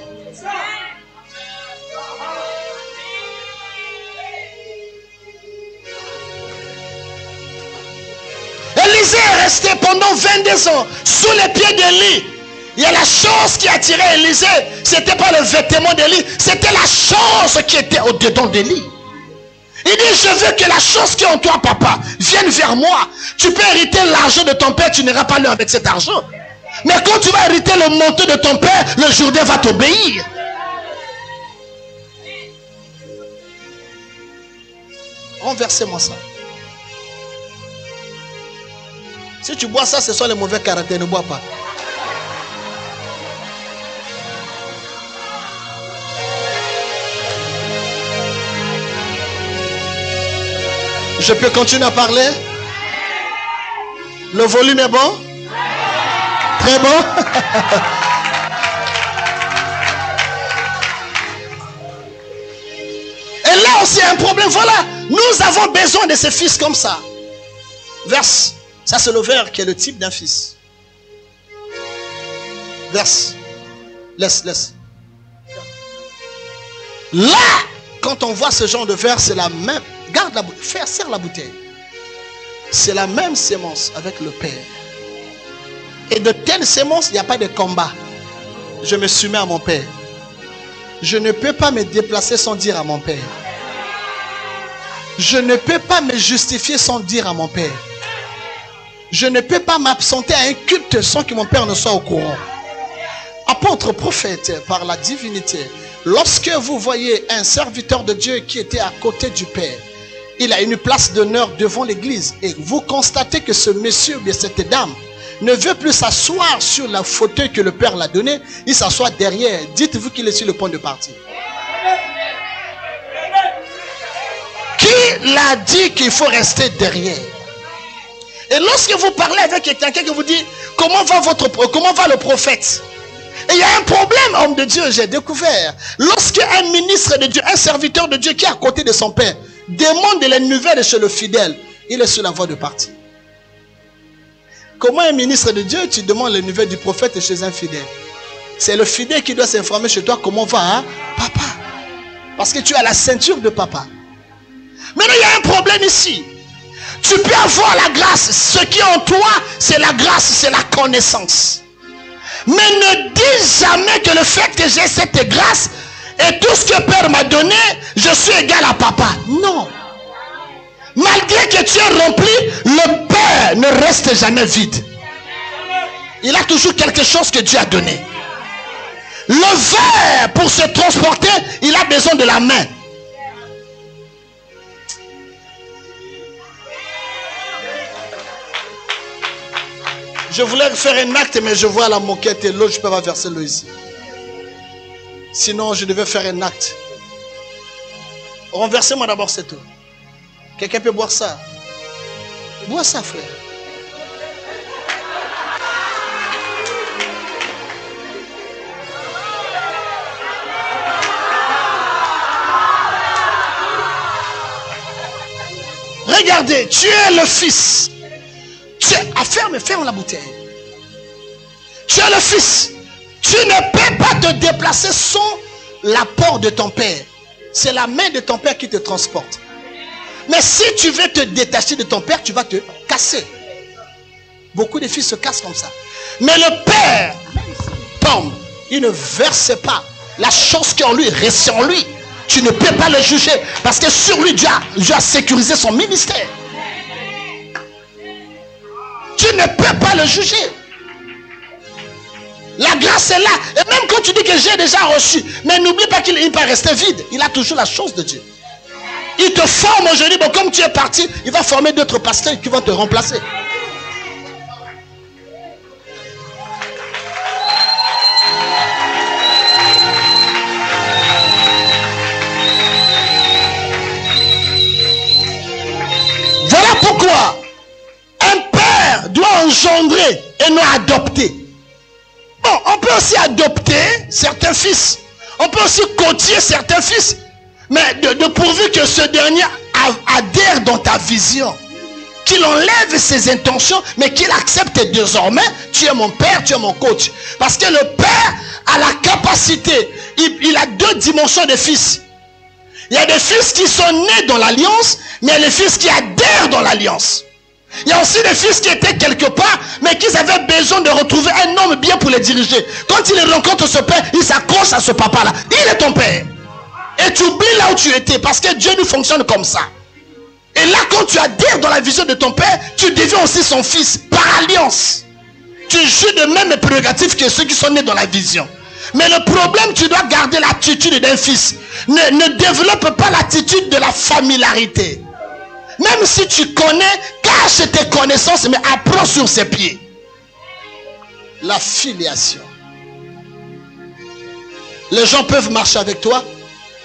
Élisée est resté pendant 22 ans sous les pieds d'Élie. Il y a la chose qui attirait Élisée. C'était pas le vêtement d'Élie, c'était la chose qui était au-dedans d'Élie. Il dit, je veux que la chose qui est en toi, papa, vienne vers moi. Tu peux hériter l'argent de ton père, tu n'iras pas loin avec cet argent. Mais quand tu vas hériter le manteau de ton père, le Jourdain va t'obéir. Renversez-moi ça. Si tu bois ça, ce sont les mauvais caractères, ne bois pas. Je peux continuer à parler? Le volume est bon? Très bon? Et là aussi un problème. Voilà, nous avons besoin de ces fils comme ça. Verse. Ça c'est le vers qui est le type d'un fils. Verse. Laisse. Là, quand on voit ce genre de vers, c'est la même. Garde la bouteille, serre la bouteille. C'est la même sémence avec le Père. Et de telles sémences, il n'y a pas de combat. Je me soumets à mon Père. Je ne peux pas me déplacer sans dire à mon Père. Je ne peux pas me justifier sans dire à mon Père. Je ne peux pas m'absenter à un culte sans que mon Père ne soit au courant. Apôtre, prophète, par la divinité, lorsque vous voyez un serviteur de Dieu qui était à côté du Père, il a une place d'honneur devant l'église et vous constatez que ce monsieur ou cette dame ne veut plus s'asseoir sur la fauteuil que le Père l'a donné, il s'assoit derrière. Dites-vous qu'il est sur le point de partir. Qui l'a dit qu'il faut rester derrière? Et lorsque vous parlez avec quelqu'un qui vous dit comment va le prophète? Et il y a un problème, homme de Dieu, j'ai découvert. Lorsque un ministre de Dieu, un serviteur de Dieu qui est à côté de son père, demande les nouvelles chez le fidèle, il est sur la voie de partir. Comment un ministre de Dieu, tu demandes les nouvelles du prophète chez un fidèle? C'est le fidèle qui doit s'informer chez toi comment va, hein? Papa. Parce que tu as la ceinture de papa. Maintenant, il y a un problème ici. Tu peux avoir la grâce. Ce qui est en toi, c'est la grâce, c'est la connaissance. Mais ne dis jamais que le fait que j'ai cette grâce et tout ce que Père m'a donné, je suis égal à papa. Non. Malgré que tu es rempli, le Père ne reste jamais vide. Il a toujours quelque chose que Dieu a donné. Le verre, pour se transporter, il a besoin de la main. Je voulais faire un acte, mais je vois la moquette et l'eau, je ne peux pas verser l'eau ici. Sinon, je devais faire un acte. Renversez-moi d'abord cette eau. Quelqu'un peut boire ça? Bois ça, frère. Regardez, tu es le fils. Ferme la bouteille. Tu es le fils. Tu ne peux pas te déplacer sans l'apport de ton père. C'est la main de ton père qui te transporte. Mais si tu veux te détacher de ton père, tu vas te casser. Beaucoup de fils se cassent comme ça. Mais le père tombe. Il ne verse pas. La chose qui est en lui reste en lui. Tu ne peux pas le juger. Parce que sur lui, Dieu a sécurisé son ministère. Tu ne peux pas le juger. La grâce est là. Et même quand tu dis que j'ai déjà reçu, mais n'oublie pas qu'il ne peut pas rester vide. Il a toujours la chose de Dieu. Il te forme aujourd'hui. Bon, comme tu es parti, il va former d'autres pasteurs qui vont te remplacer. Voilà pourquoi un père doit engendrer et non adopter. Bon, on peut aussi adopter certains fils. On peut aussi côtier certains fils. Mais de pourvu que ce dernier adhère dans ta vision. Qu'il enlève ses intentions, mais qu'il accepte désormais, tu es mon père, tu es mon coach. Parce que le père a la capacité, il a deux dimensions de fils. Il y a des fils qui sont nés dans l'alliance, mais il y a des fils qui adhèrent dans l'alliance. Il y a aussi des fils qui étaient quelque part, mais qui avaient besoin de retrouver un homme bien pour les diriger. Quand il rencontre ce père, il s'accroche à ce papa-là. Il est ton père. Et tu oublies là où tu étais, parce que Dieu nous fonctionne comme ça. Et là, quand tu adhères dans la vision de ton père, tu deviens aussi son fils, par alliance. Tu joues de même prérogatives que ceux qui sont nés dans la vision. Mais le problème, tu dois garder l'attitude d'un fils. Ne développe pas l'attitude de la familiarité. Même si tu connais, cache tes connaissances, mais apprends sur ses pieds. La filiation. Les gens peuvent marcher avec toi,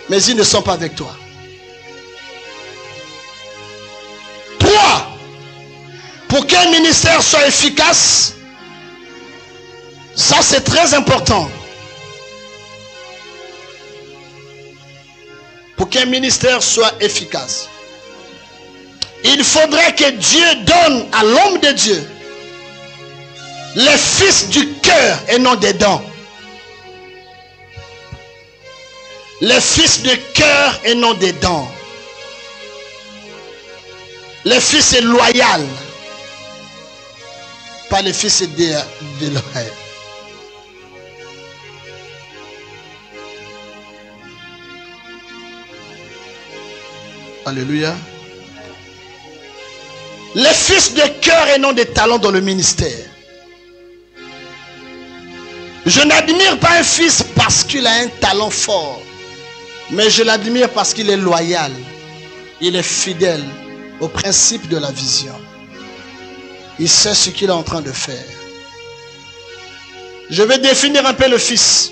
mais ils ne sont pas avec toi. 3. Pour qu'un ministère soit efficace, ça c'est très important. Pour qu'un ministère soit efficace, il faudrait que Dieu donne à l'homme de Dieu les fils du cœur et non des dents. Les fils de cœur et non des dents. Les fils loyaux. Pas les fils déloyaux. Alléluia. Les fils de cœur et non des talents dans le ministère. Je n'admire pas un fils parce qu'il a un talent fort. Mais je l'admire parce qu'il est loyal. Il est fidèle au principe de la vision. Il sait ce qu'il est en train de faire. Je vais définir un peu le fils.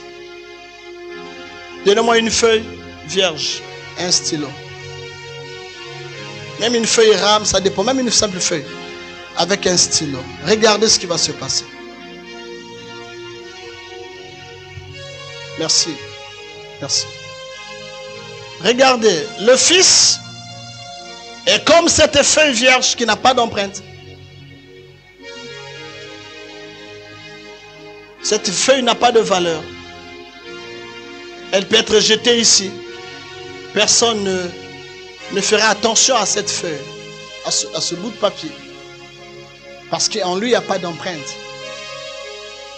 Donnez-moi une feuille vierge, un stylo. Même une feuille rame, ça dépend. Même une simple feuille. Avec un stylo. Regardez ce qui va se passer. Merci. Merci. Regardez. Le fils est comme cette feuille vierge qui n'a pas d'empreinte. Cette feuille n'a pas de valeur. Elle peut être jetée ici. Personne ne fera attention à cette feuille, à ce bout de papier. Parce qu'en lui, il n'y a pas d'empreinte.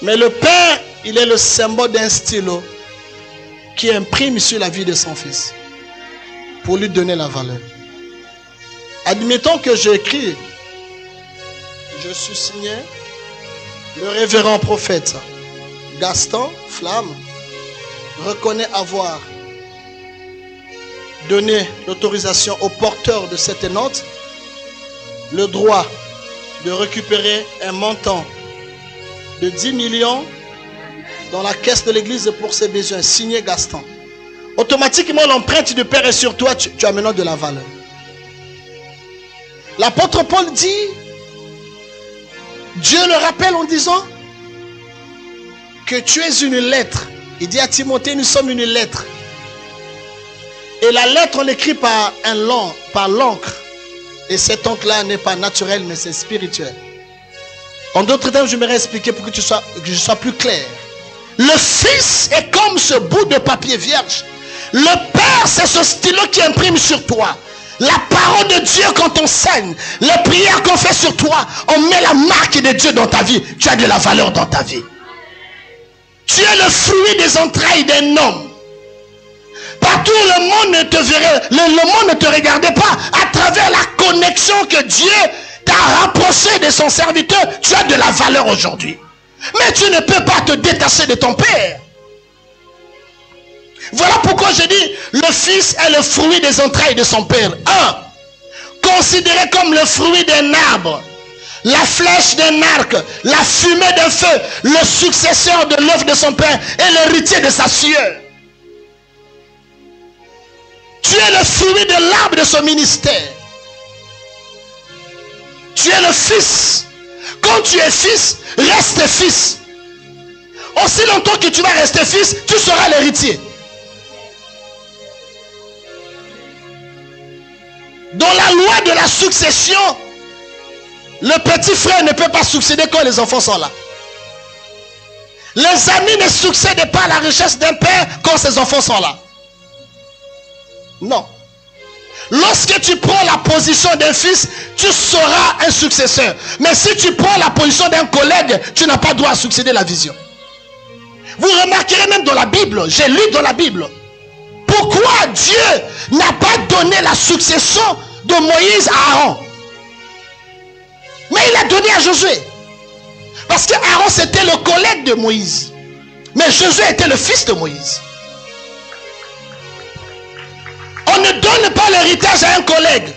Mais le Père, il est le symbole d'un stylo qui imprime sur la vie de son fils pour lui donner la valeur. Admettons que j'écris, je suis signé le révérend prophète Gaston Flamme reconnaît avoir donné l'autorisation au porteur de cette note le droit de récupérer un montant de 10 millions dans la caisse de l'église pour ses besoins, signé Gaston. Automatiquement, l'empreinte du Père est sur toi, tu as maintenant de la valeur. L'apôtre Paul dit, Dieu le rappelle en disant que tu es une lettre. Il dit à Timothée, nous sommes une lettre. Et la lettre, on l'écrit par l'encre. Et cette encre-là n'est pas naturelle, mais c'est spirituel. En d'autres termes, je m'aimerais expliquer pour que je sois plus clair. Le Fils est comme ce bout de papier vierge. Le Père, c'est ce stylo qui imprime sur toi. La parole de Dieu, quand on saigne, les prières qu'on fait sur toi, on met la marque de Dieu dans ta vie. Tu as de la valeur dans ta vie. Tu es le fruit des entrailles d'un homme. Partout le monde ne te verrait, le monde ne te regardait pas. À travers la connexion que Dieu t'a rapproché de son serviteur, tu as de la valeur aujourd'hui. Mais tu ne peux pas te détacher de ton Père. Voilà pourquoi je dis, le Fils est le fruit des entrailles de son Père. 1. Considéré comme le fruit d'un arbre, la flèche d'un arc, la fumée d'un feu, le successeur de l'œuvre de son Père et l'héritier de sa sueur. Tu es le fruit de l'arbre de son ministère. Tu es le Fils. Quand tu es fils, reste fils. Aussi longtemps que tu vas rester fils, tu seras l'héritier. Dans la loi de la succession, le petit frère ne peut pas succéder quand les enfants sont là. Les amis ne succèdent pas à la richesse d'un père quand ses enfants sont là. Non. Lorsque tu prends la position d'un fils, tu seras un successeur. Mais si tu prends la position d'un collègue, tu n'as pas droit à succéder la vision. Vous remarquerez même dans la Bible, j'ai lu dans la Bible, pourquoi Dieu n'a pas donné la succession de Moïse à Aaron. Mais il a donné à Josué. Parce que Aaron c'était le collègue de Moïse. Mais Josué était le fils de Moïse. On ne donne pas l'héritage à un collègue.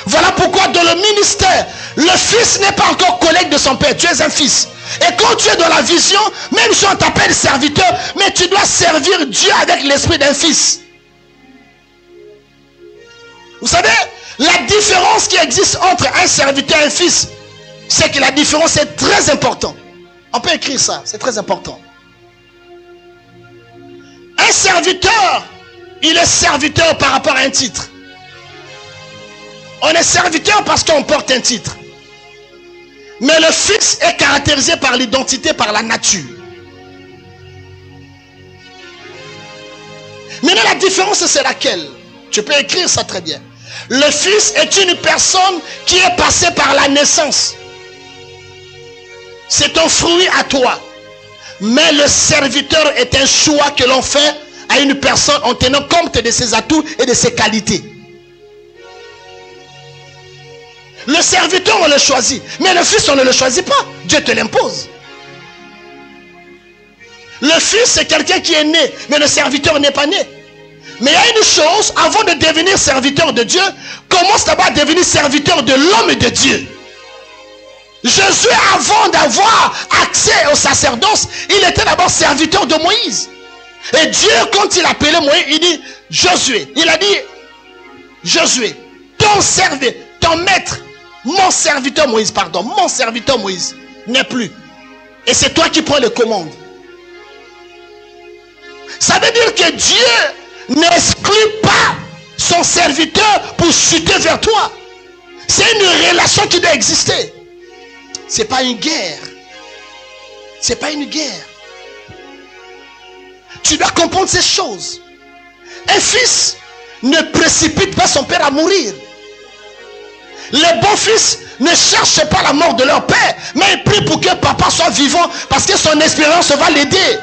Voilà pourquoi dans le ministère, le fils n'est pas encore collègue de son père. Tu es un fils. Et quand tu es dans la vision, même si on t'appelle serviteur, mais tu dois servir Dieu avec l'esprit d'un fils. Vous savez, la différence qui existe entre un serviteur et un fils, c'est que la différence est très importante. On peut écrire ça, c'est très important. Un serviteur, il est serviteur par rapport à un titre. On est serviteur parce qu'on porte un titre. Mais le fils est caractérisé par l'identité, par la nature. Maintenant, la différence, c'est laquelle? Tu peux écrire ça très bien. Le fils est une personne qui est passée par la naissance. C'est un fruit à toi. Mais le serviteur est un choix que l'on fait à une personne en tenant compte de ses atouts et de ses qualités. Le serviteur, on le choisit. Mais le fils, on ne le choisit pas. Dieu te l'impose. Le fils, c'est quelqu'un qui est né. Mais le serviteur n'est pas né. Mais il y a une chose, avant de devenir serviteur de Dieu, commence d'abord à devenir serviteur de l'homme de Dieu. Jésus, avant d'avoir accès au sacerdoce, il était d'abord serviteur de Moïse. Et Dieu, quand il appelait Moïse, il dit, Josué. Il a dit, Josué, ton serviteur, ton maître, mon serviteur Moïse, n'est plus. Et c'est toi qui prends les commandes. Ça veut dire que Dieu n'exclut pas son serviteur pour chuter vers toi. C'est une relation qui doit exister. Ce n'est pas une guerre. Ce n'est pas une guerre. Tu dois comprendre ces choses. Un fils ne précipite pas son père à mourir. Les bons fils ne cherchent pas la mort de leur père, mais ils prient pour que papa soit vivant, parce que son espérance va l'aider.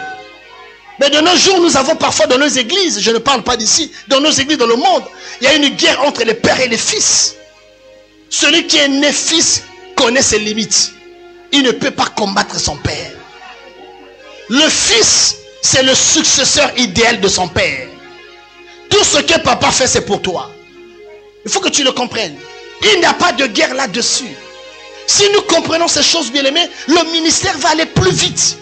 Mais de nos jours, nous avons parfois dans nos églises, je ne parle pas d'ici, dans nos églises dans le monde, il y a une guerre entre les pères et les fils. Celui qui est né fils connaît ses limites. Il ne peut pas combattre son père. Le fils, c'est le successeur idéal de son père. Tout ce que papa fait, c'est pour toi. Il faut que tu le comprennes. Il n'y a pas de guerre là-dessus. Si nous comprenons ces choses, bien aimés, le ministère va aller plus vite.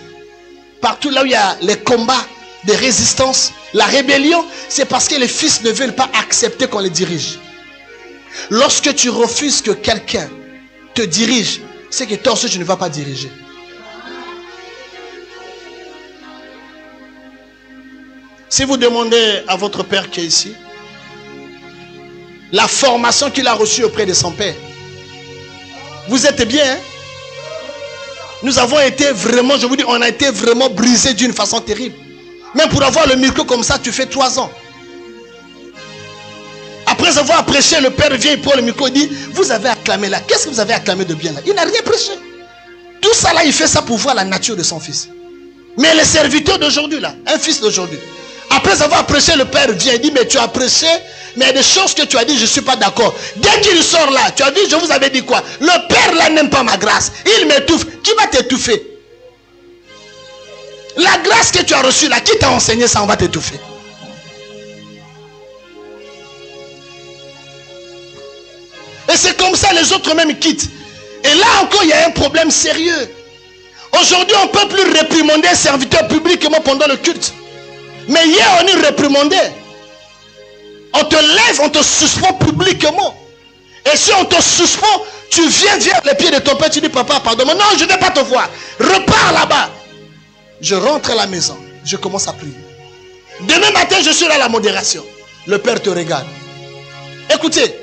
Partout là où il y a les combats de résistance, la rébellion, c'est parce que les fils ne veulent pas accepter qu'on les dirige. Lorsque tu refuses que quelqu'un te dirige, c'est que toi aussi tu ne vas pas diriger. Si vous demandez à votre père qui est ici, la formation qu'il a reçue auprès de son père, vous êtes bien, hein? Nous avons été vraiment, je vous dis, on a été vraiment brisés d'une façon terrible. Même pour avoir le micro comme ça, tu fais 3 ans. Après avoir prêché, le père vient, il prend le micro et dit, vous avez acclamé là. Qu'est-ce que vous avez acclamé de bien là? Il n'a rien prêché. Tout ça là, il fait ça pour voir la nature de son fils. Mais les serviteurs d'aujourd'hui là, un fils d'aujourd'hui, après avoir prêché, le père vient et dit, mais tu as prêché, mais il y a des choses que tu as dit, je ne suis pas d'accord. Dès qu'il sort là, tu as dit, je vous avais dit quoi? Le père là n'aime pas ma grâce. Il m'étouffe. Qui va t'étouffer? La grâce que tu as reçue là, qui t'a enseigné ça, on va t'étouffer. Et c'est comme ça, les autres même quittent. Et là encore, il y a un problème sérieux. Aujourd'hui, on ne peut plus réprimander un serviteur publiquement pendant le culte. Mais hier, on y réprimandait. On te lève, on te suspend publiquement. Et si on te suspend, tu viens vers les pieds de ton père, tu dis, papa, pardonne-moi. Non, je ne vais pas te voir. Repars là-bas. Je rentre à la maison. Je commence à prier. Demain matin, je suis là à la modération. Le père te regarde. Écoutez,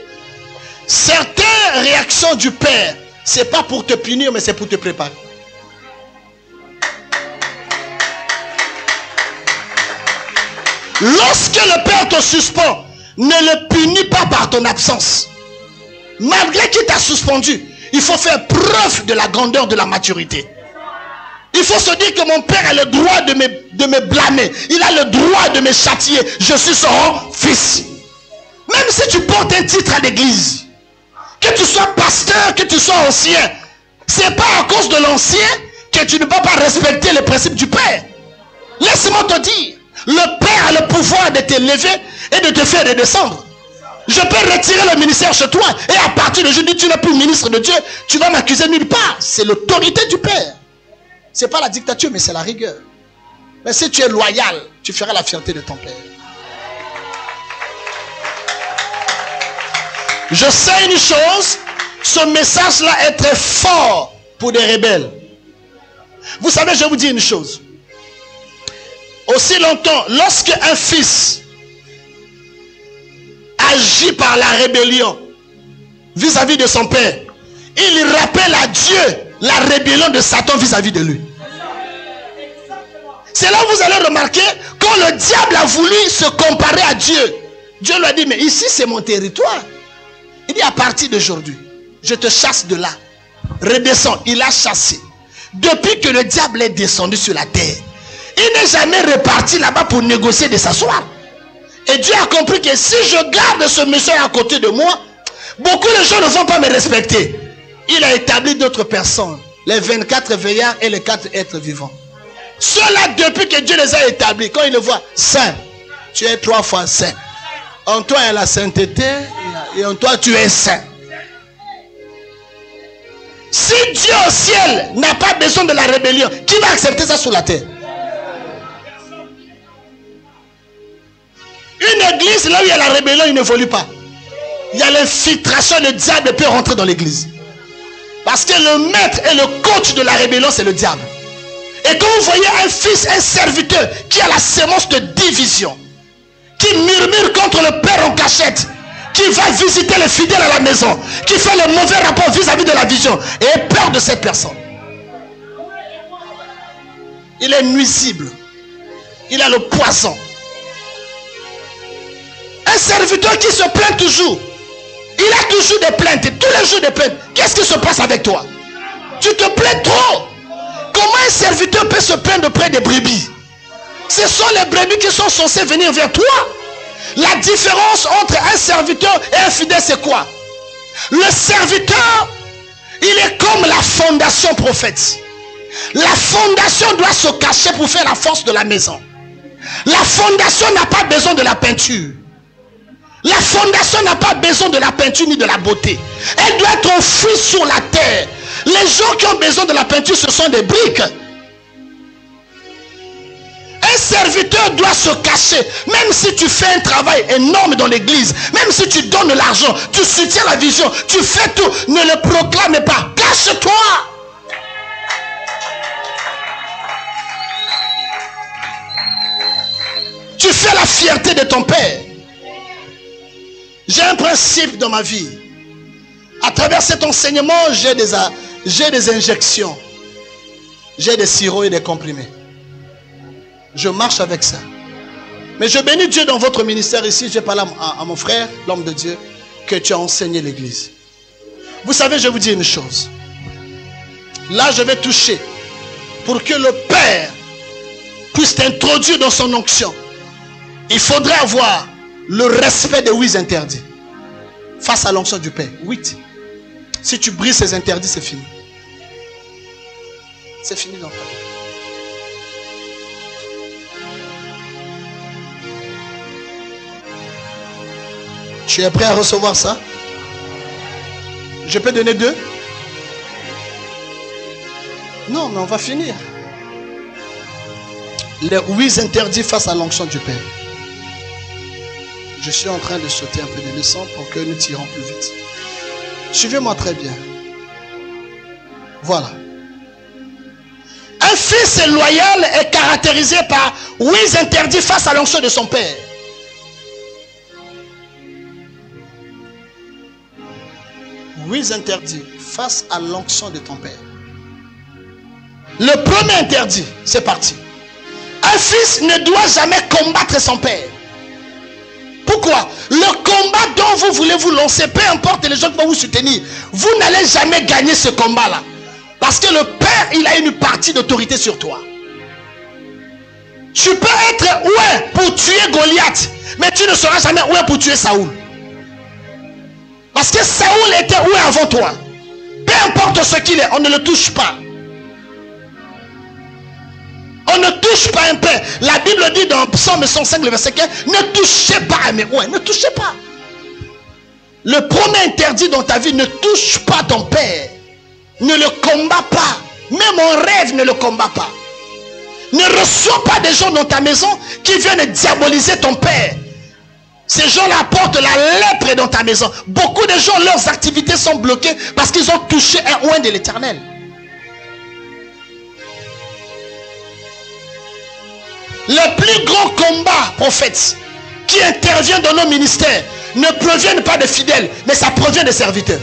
certaines réactions du père, ce n'est pas pour te punir, mais c'est pour te préparer. Lorsque le père te suspend, ne le punis pas par ton absence. Malgré qu'il t'a suspendu, il faut faire preuve de la grandeur de la maturité. Il faut se dire que mon père a le droit de me blâmer. Il a le droit de me châtier. Je suis son fils. Même si tu portes un titre à l'église, que tu sois pasteur, que tu sois ancien, ce n'est pas à cause de l'ancien que tu ne peux pas respecter les principes du père. Laisse-moi te dire, le père a le pouvoir de t'élever et de te faire redescendre. Je peux retirer le ministère chez toi et à partir de aujourd'hui, tu n'es plus ministre de Dieu. Tu vas m'accuser nulle part. C'est l'autorité du père. Ce n'est pas la dictature, mais c'est la rigueur. Mais si tu es loyal, tu feras la fierté de ton père. Je sais une chose, ce message-là est très fort pour des rebelles. Vous savez, je vais vous dire une chose. Aussi longtemps, lorsque un fils agit par la rébellion vis-à-vis de son père, il rappelle à Dieu la rébellion de Satan vis-à-vis de lui. C'est là où vous allez remarquer, quand le diable a voulu se comparer à Dieu, Dieu lui a dit, mais ici c'est mon territoire. Il dit, à partir d'aujourd'hui, je te chasse de là. Redescends. Il a chassé. Depuis que le diable est descendu sur la terre, il n'est jamais reparti là-bas pour négocier de s'asseoir. Et Dieu a compris que si je garde ce monsieur à côté de moi, beaucoup de gens ne vont pas me respecter. Il a établi d'autres personnes, les 24 veillards et les 4 êtres vivants. Ceux-là, depuis que Dieu les a établis, quand ils le voient, saint, tu es 3 fois saint. En toi, il y a la sainteté et en toi, tu es saint. Si Dieu au ciel n'a pas besoin de la rébellion, qui va accepter ça sur la terre? Une église, là où il y a la rébellion, il n'évolue pas. Il y a l'infiltration, le diable peut rentrer dans l'église. Parce que le maître et le coach de la rébellion, c'est le diable. Et quand vous voyez un fils, un serviteur qui a la sémence de division, qui murmure contre le père en cachette, qui va visiter les fidèles à la maison, qui fait le mauvais rapport vis-à-vis de la vision, et peur de cette personne. Il est nuisible. Il a le poison. Un serviteur qui se plaint toujours. Il a toujours des plaintes. Tous les jours des plaintes. Qu'est-ce qui se passe avec toi? Tu te plains trop. Comment un serviteur peut se plaindre près des brebis? Ce sont les brebis qui sont censées venir vers toi. La différence entre un serviteur et un fidèle, c'est quoi? Le serviteur, il est comme la fondation, prophète. La fondation doit se cacher pour faire la force de la maison. La fondation n'a pas besoin de la peinture. La fondation n'a pas besoin de la peinture ni de la beauté. Elle doit être enfouie sur la terre. Les gens qui ont besoin de la peinture, ce sont des briques. Un serviteur doit se cacher. Même si tu fais un travail énorme dans l'église, même si tu donnes l'argent, tu soutiens la vision, tu fais tout, ne le proclame pas. Cache-toi. Tu fais la fierté de ton père. J'ai un principe dans ma vie. À travers cet enseignement, j'ai des injections. J'ai des sirops et des comprimés. Je marche avec ça. Mais je bénis Dieu dans votre ministère ici. J'ai parlé à mon frère, l'homme de Dieu, que tu as enseigné l'église. Vous savez, je vous dis une chose. Là, je vais toucher pour que le Père puisse t'introduire dans son onction. Il faudrait avoir le respect des 8 interdits face à l'onction du Père. 8. Si tu brises ces interdits, c'est fini. C'est fini dans ta vie. Tu es prêt à recevoir ça? Je peux donner 2? Non, mais on va finir. Les 8 interdits face à l'onction du Père. Je suis en train de sauter un peu de leçons pour que nous tirons plus vite. Suivez-moi très bien. Voilà. Un fils loyal est caractérisé par 8 interdits face à l'onction de son père. Interdits face à l'onction de ton père. Le premier interdit, c'est parti. Un fils ne doit jamais combattre son père. Pourquoi? Le combat dont vous voulez vous lancer, peu importe les gens qui vont vous soutenir, vous n'allez jamais gagner ce combat-là. Parce que le père, il a une partie d'autorité sur toi. Tu peux être oué pour tuer Goliath, mais tu ne seras jamais oué pour tuer Saoul. Parce que Saoul était où avant toi? Peu importe ce qu'il est, on ne le touche pas. On ne touche pas un père. La Bible dit dans Psaume 105, le verset 15, ne touchez pas, mais ouais, ne touchez pas. Le premier interdit dans ta vie, ne touche pas ton père. Ne le combat pas. Même en rêve, ne le combat pas. Ne reçois pas des gens dans ta maison qui viennent diaboliser ton père. Ces gens-là apportent la lèpre dans ta maison. Beaucoup de gens, leurs activités sont bloquées parce qu'ils ont touché un oint de l'Éternel. Les plus grands combats, prophètes, qui interviennent dans nos ministères, ne proviennent pas des fidèles, mais ça provient des serviteurs.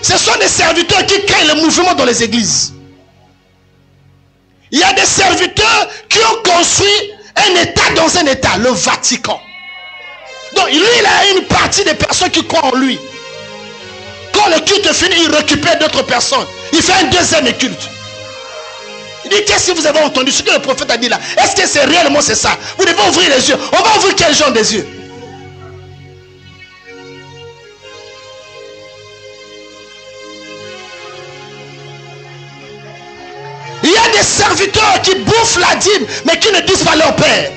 Ce sont des serviteurs qui créent le mouvement dans les églises. Il y a des serviteurs qui ont construit un État dans un État, le Vatican. Donc lui, il a une partie des personnes qui croient en lui. Quand le culte finit, il récupère d'autres personnes. Il fait un deuxième culte. Il dit, qu'est-ce que vous avez entendu? Ce que le prophète a dit là, est-ce que c'est réellement c'est ça? Vous devez ouvrir les yeux. On va ouvrir quel genre des yeux? Il y a des serviteurs qui bouffent la dîme, mais qui ne disent pas leur père.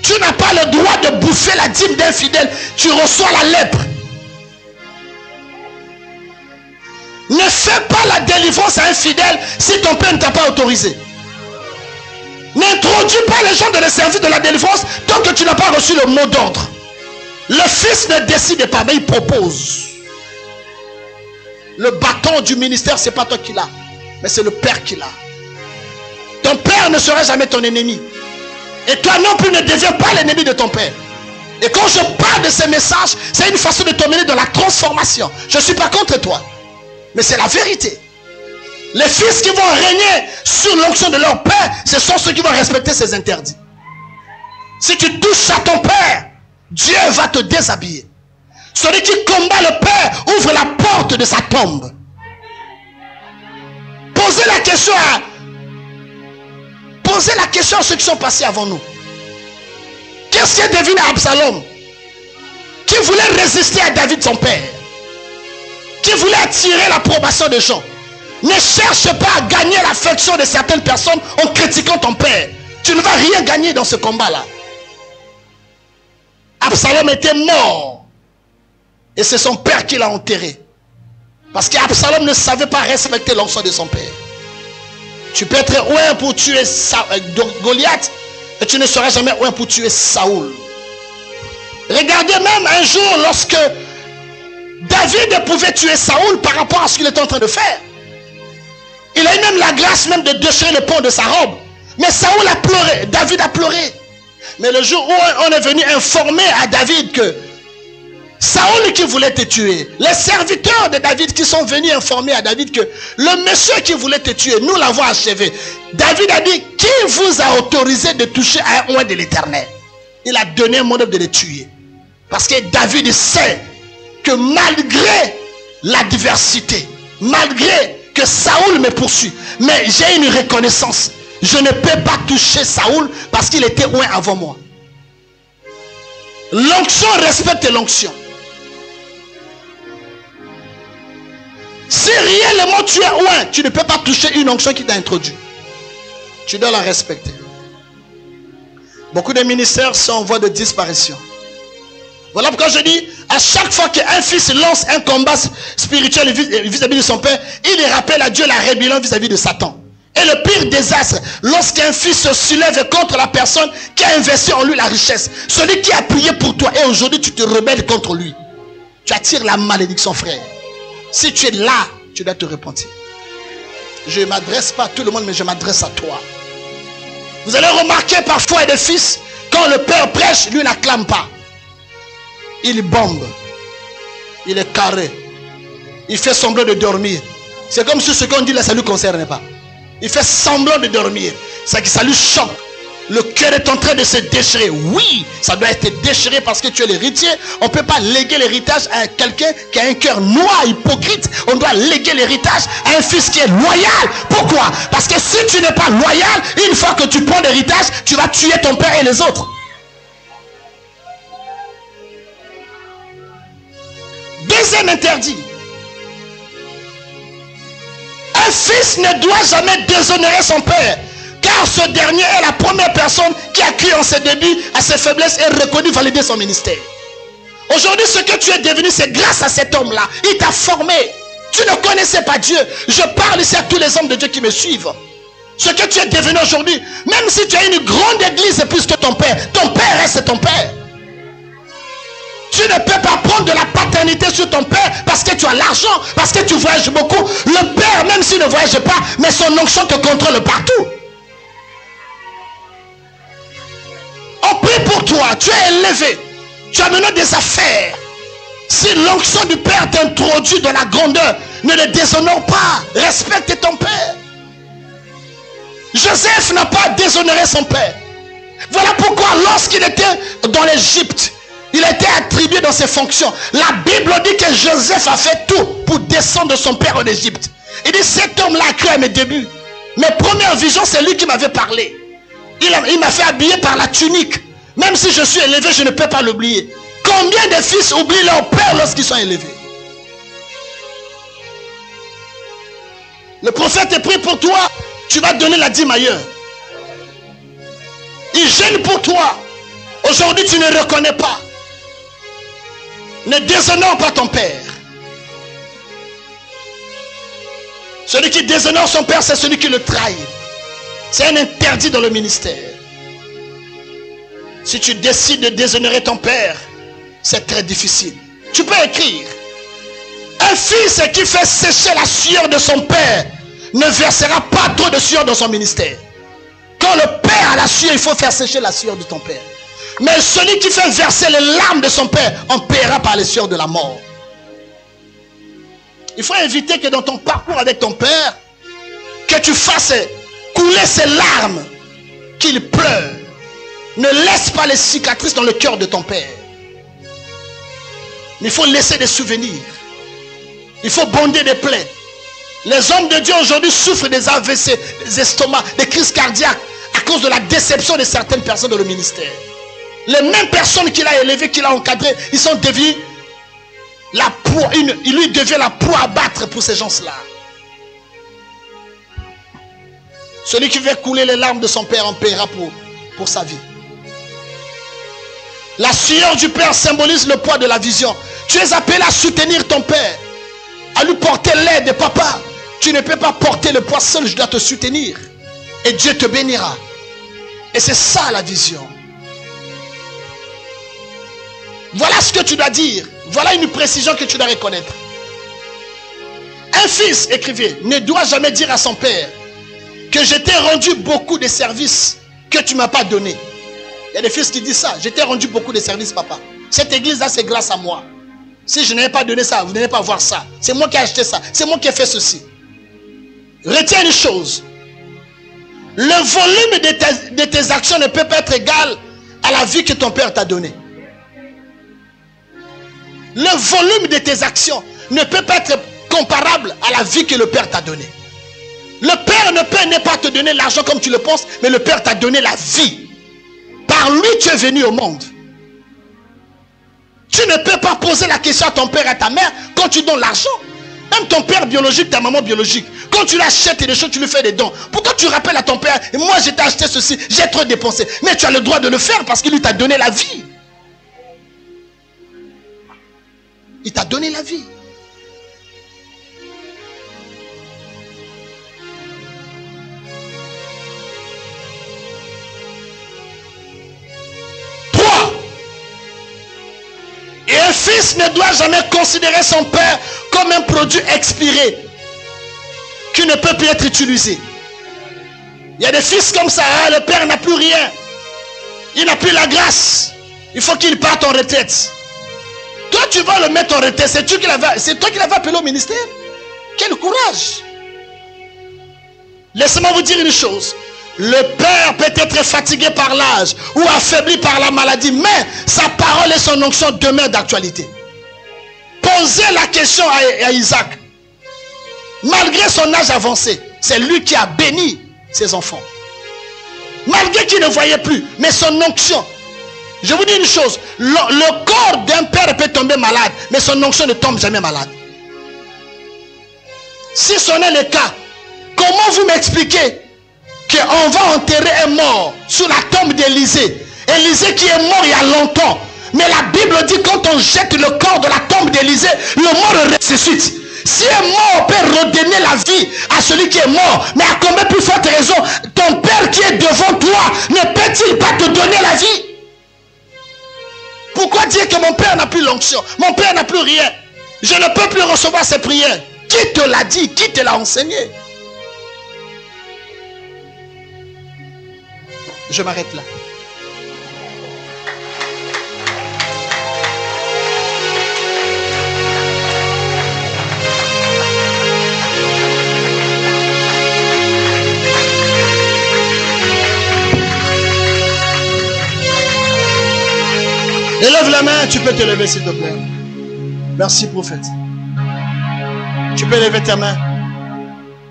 Tu n'as pas le droit de bouffer la dîme d'un fidèle. Tu reçois la lèpre. Ne fais pas la délivrance à un fidèle si ton père ne t'a pas autorisé. N'introduis pas les gens dans le service de la délivrance tant que tu n'as pas reçu le mot d'ordre. Le fils ne décide pas, mais il propose. Le bâton du ministère, ce n'est pas toi qui l'as, mais c'est le père qui l'a. Ton père ne sera jamais ton ennemi. Et toi non plus ne deviens pas l'ennemi de ton père. Et quand je parle de ces messages, c'est une façon de t'emmener dans la transformation. Je ne suis pas contre toi. Mais c'est la vérité. Les fils qui vont régner sur l'onction de leur père, ce sont ceux qui vont respecter ses interdits. Si tu touches à ton père, Dieu va te déshabiller. Celui qui combat le père ouvre la porte de sa tombe. Posez la question à ceux qui sont passés avant nous. Qu'est-ce qui est devenu à Absalom? Qui voulait résister à David son père? Qui voulait attirer l'approbation des gens? Ne cherche pas à gagner l'affection de certaines personnes en critiquant ton père. Tu ne vas rien gagner dans ce combat-là. Absalom était mort. Et c'est son père qui l'a enterré. Parce qu'Absalom ne savait pas respecter l'onction de son père. Tu peux être ouin pour tuer Goliath, et tu ne seras jamais ouin pour tuer Saoul. Regardez même un jour lorsque David pouvait tuer Saoul par rapport à ce qu'il était en train de faire. Il a eu même la grâce même de déchirer le pont de sa robe. Mais Saoul a pleuré, David a pleuré. Mais le jour où on est venu informer à David que Saoul qui voulait te tuer, les serviteurs de David qui sont venus informer à David que le monsieur qui voulait te tuer, nous l'avons achevé. David a dit, qui vous a autorisé de toucher à un oint de l'Éternel? Il a donné un mandat de les tuer. Parce que David sait que malgré l'adversité, malgré que Saoul me poursuit, mais j'ai une reconnaissance. Je ne peux pas toucher Saoul parce qu'il était oint avant moi. L'onction respecte l'onction. Si réellement tu es oint, tu ne peux pas toucher une onction qui t'a introduit. Tu dois la respecter. Beaucoup de ministères sont en voie de disparition. Voilà pourquoi je dis, à chaque fois qu'un fils lance un combat spirituel vis-à-vis de son père, il rappelle à Dieu la rébellion vis-à-vis de Satan. Et le pire désastre, lorsqu'un fils se soulève contre la personne qui a investi en lui la richesse, celui qui a prié pour toi, et aujourd'hui tu te rebelles contre lui, tu attires la malédiction, frère. Si tu es là, tu dois te repentir. Je ne m'adresse pas à tout le monde, mais je m'adresse à toi. Vous allez remarquer parfois des fils, quand le père prêche, lui n'acclame pas. Il bombe. Il est carré. Il fait semblant de dormir. C'est comme si ce qu'on dit là, ça ne lui concerne pas. Il fait semblant de dormir. C'est que ça lui choque. Le cœur est en train de se déchirer. Oui, ça doit être déchiré parce que tu es l'héritier. On ne peut pas léguer l'héritage à quelqu'un qui a un cœur noir, hypocrite. On doit léguer l'héritage à un fils qui est loyal. Pourquoi? Parce que si tu n'es pas loyal, une fois que tu prends l'héritage, tu vas tuer ton père et les autres. Deuxième interdit. Un fils ne doit jamais déshonorer son père. Car ce dernier est la première personne qui a cru en ses débuts, à ses faiblesses et reconnu valider son ministère. Aujourd'hui, ce que tu es devenu, c'est grâce à cet homme-là. Il t'a formé. Tu ne connaissais pas Dieu. Je parle ici à tous les hommes de Dieu qui me suivent. Ce que tu es devenu aujourd'hui, même si tu as une grande église plus que ton père reste ton père. Tu ne peux pas prendre de la paternité sur ton père parce que tu as l'argent, parce que tu voyages beaucoup. Le père, même s'il ne voyage pas, mais son onction te contrôle partout. On prie pour toi, tu es élevé, tu as mené des affaires. Si l'onction du père t'introduit dans la grandeur, ne le déshonore pas, respecte ton père. Joseph n'a pas déshonoré son père. Voilà pourquoi lorsqu'il était dans l'Égypte, il a été attribué dans ses fonctions. La Bible dit que Joseph a fait tout pour descendre de son père en Égypte. Il dit, cet homme-là a cru à mes débuts. Mes premières visions, c'est lui qui m'avait parlé. Il m'a fait habiller par la tunique. Même si je suis élevé, je ne peux pas l'oublier. Combien de fils oublient leur père lorsqu'ils sont élevés? Le prophète est pris pour toi. Tu vas donner la dîme ailleurs. Il gêne pour toi. Aujourd'hui, tu ne reconnais pas. Ne déshonore pas ton père. Celui qui déshonore son père, c'est celui qui le trahit. C'est un interdit dans le ministère. Si tu décides de déshonorer ton père, c'est très difficile. Tu peux écrire. Un fils qui fait sécher la sueur de son père ne versera pas trop de sueur dans son ministère. Quand le père a la sueur, il faut faire sécher la sueur de ton père. Mais celui qui fait verser les larmes de son père, on paiera par les sueurs de la mort. Il faut éviter que dans ton parcours avec ton père, que tu fasses couler ses larmes, qu'il pleure. Ne laisse pas les cicatrices dans le cœur de ton père. Il faut laisser des souvenirs. Il faut bonder des plaies. Les hommes de Dieu aujourd'hui souffrent des AVC, des estomacs, des crises cardiaques à cause de la déception de certaines personnes dans le ministère. Les mêmes personnes qu'il a élevées, qu'il a encadrées, ils sont devenus la proie, il lui devient la proie à battre pour ces gens-là. Celui qui veut couler les larmes de son père en paiera pour sa vie. La sueur du père symbolise le poids de la vision. Tu es appelé à soutenir ton père, à lui porter l'aide. Papa, tu ne peux pas porter le poids seul, je dois te soutenir. Et Dieu te bénira. Et c'est ça la vision. Voilà ce que tu dois dire. Voilà une précision que tu dois reconnaître. Un fils, écrivez, ne doit jamais dire à son père que je t'ai rendu beaucoup de services que tu ne m'as pas donné. Il y a des fils qui disent ça. Je t'ai rendu beaucoup de services, papa. Cette église-là, c'est grâce à moi. Si je n'avais pas donné ça, vous n'allez pas voir ça. C'est moi qui ai acheté ça. C'est moi qui ai fait ceci. Retiens une chose. Le volume de tes actions ne peut pas être égal à la vie que ton père t'a donnée. Le volume de tes actions ne peut pas être comparable à la vie que le père t'a donnée. Le père ne peut pas te donner l'argent comme tu le penses, mais le père t'a donné la vie. Par lui, tu es venu au monde. Tu ne peux pas poser la question à ton père et à ta mère quand tu donnes l'argent. Même ton père biologique, ta maman biologique. Quand tu l'achètes des choses, tu lui fais des dons. Pourquoi tu rappelles à ton père, moi j'ai acheté ceci, j'ai trop dépensé. Mais tu as le droit de le faire parce qu'il lui t'a donné la vie. Il t'a donné la vie. Et un fils ne doit jamais considérer son père comme un produit expiré qui ne peut plus être utilisé. Il y a des fils comme ça, hein, le père n'a plus rien. Il n'a plus la grâce. Il faut qu'il parte en retraite. Toi, tu vas le mettre en retraite. C'est toi qui l'avais appelé au ministère. Quel courage. Laissez-moi vous dire une chose. Le père peut être fatigué par l'âge ou affaibli par la maladie, mais sa parole et son onction demeurent d'actualité. Posez la question à Isaac. Malgré son âge avancé, c'est lui qui a béni ses enfants. Malgré qu'il ne voyait plus, mais son onction. Je vous dis une chose, le corps d'un père peut tomber malade, mais son onction ne tombe jamais malade. Si ce n'est le cas, comment vous m'expliquez qu'on va enterrer un mort sous la tombe d'Élisée? Élisée qui est mort il y a longtemps. Mais la Bible dit quand on jette le corps de la tombe d'Élisée, le mort ressuscite. Si un mort peut redonner la vie à celui qui est mort, mais à combien plus forte raison, ton père qui est devant toi ne peut-il pas te donner la vie? Pourquoi dire que mon père n'a plus l'onction? Mon père n'a plus rien. Je ne peux plus recevoir ses prières. Qui te l'a dit? Qui te l'a enseigné? Je m'arrête là. Élève la main, tu peux te lever s'il te plaît. Merci prophète. Tu peux lever ta main.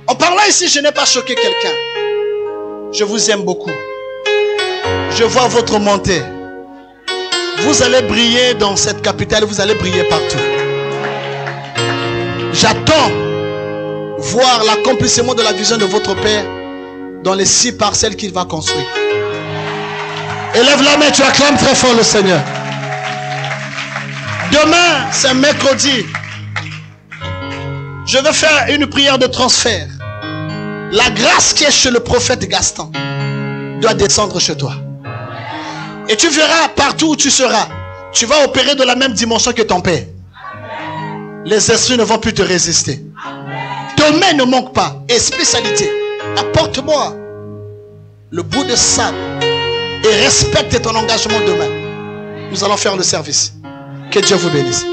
En parlant ici, je n'ai pas choqué quelqu'un. Je vous aime beaucoup. Je vois votre montée. Vous allez briller dans cette capitale, vous allez briller partout. J'attends voir l'accomplissement de la vision de votre Père dans les 6 parcelles qu'il va construire. Élève la main, tu acclames très fort le Seigneur. Demain, c'est mercredi. Je vais faire une prière de transfert. La grâce qui est chez le prophète Gaston doit descendre chez toi. Et tu verras partout où tu seras, tu vas opérer de la même dimension que ton père. Les esprits ne vont plus te résister. Tes mains ne manquent pas. Et spécialité, apporte-moi le bout de sable et respecte ton engagement demain. Nous allons faire le service. Que Dieu vous bénisse.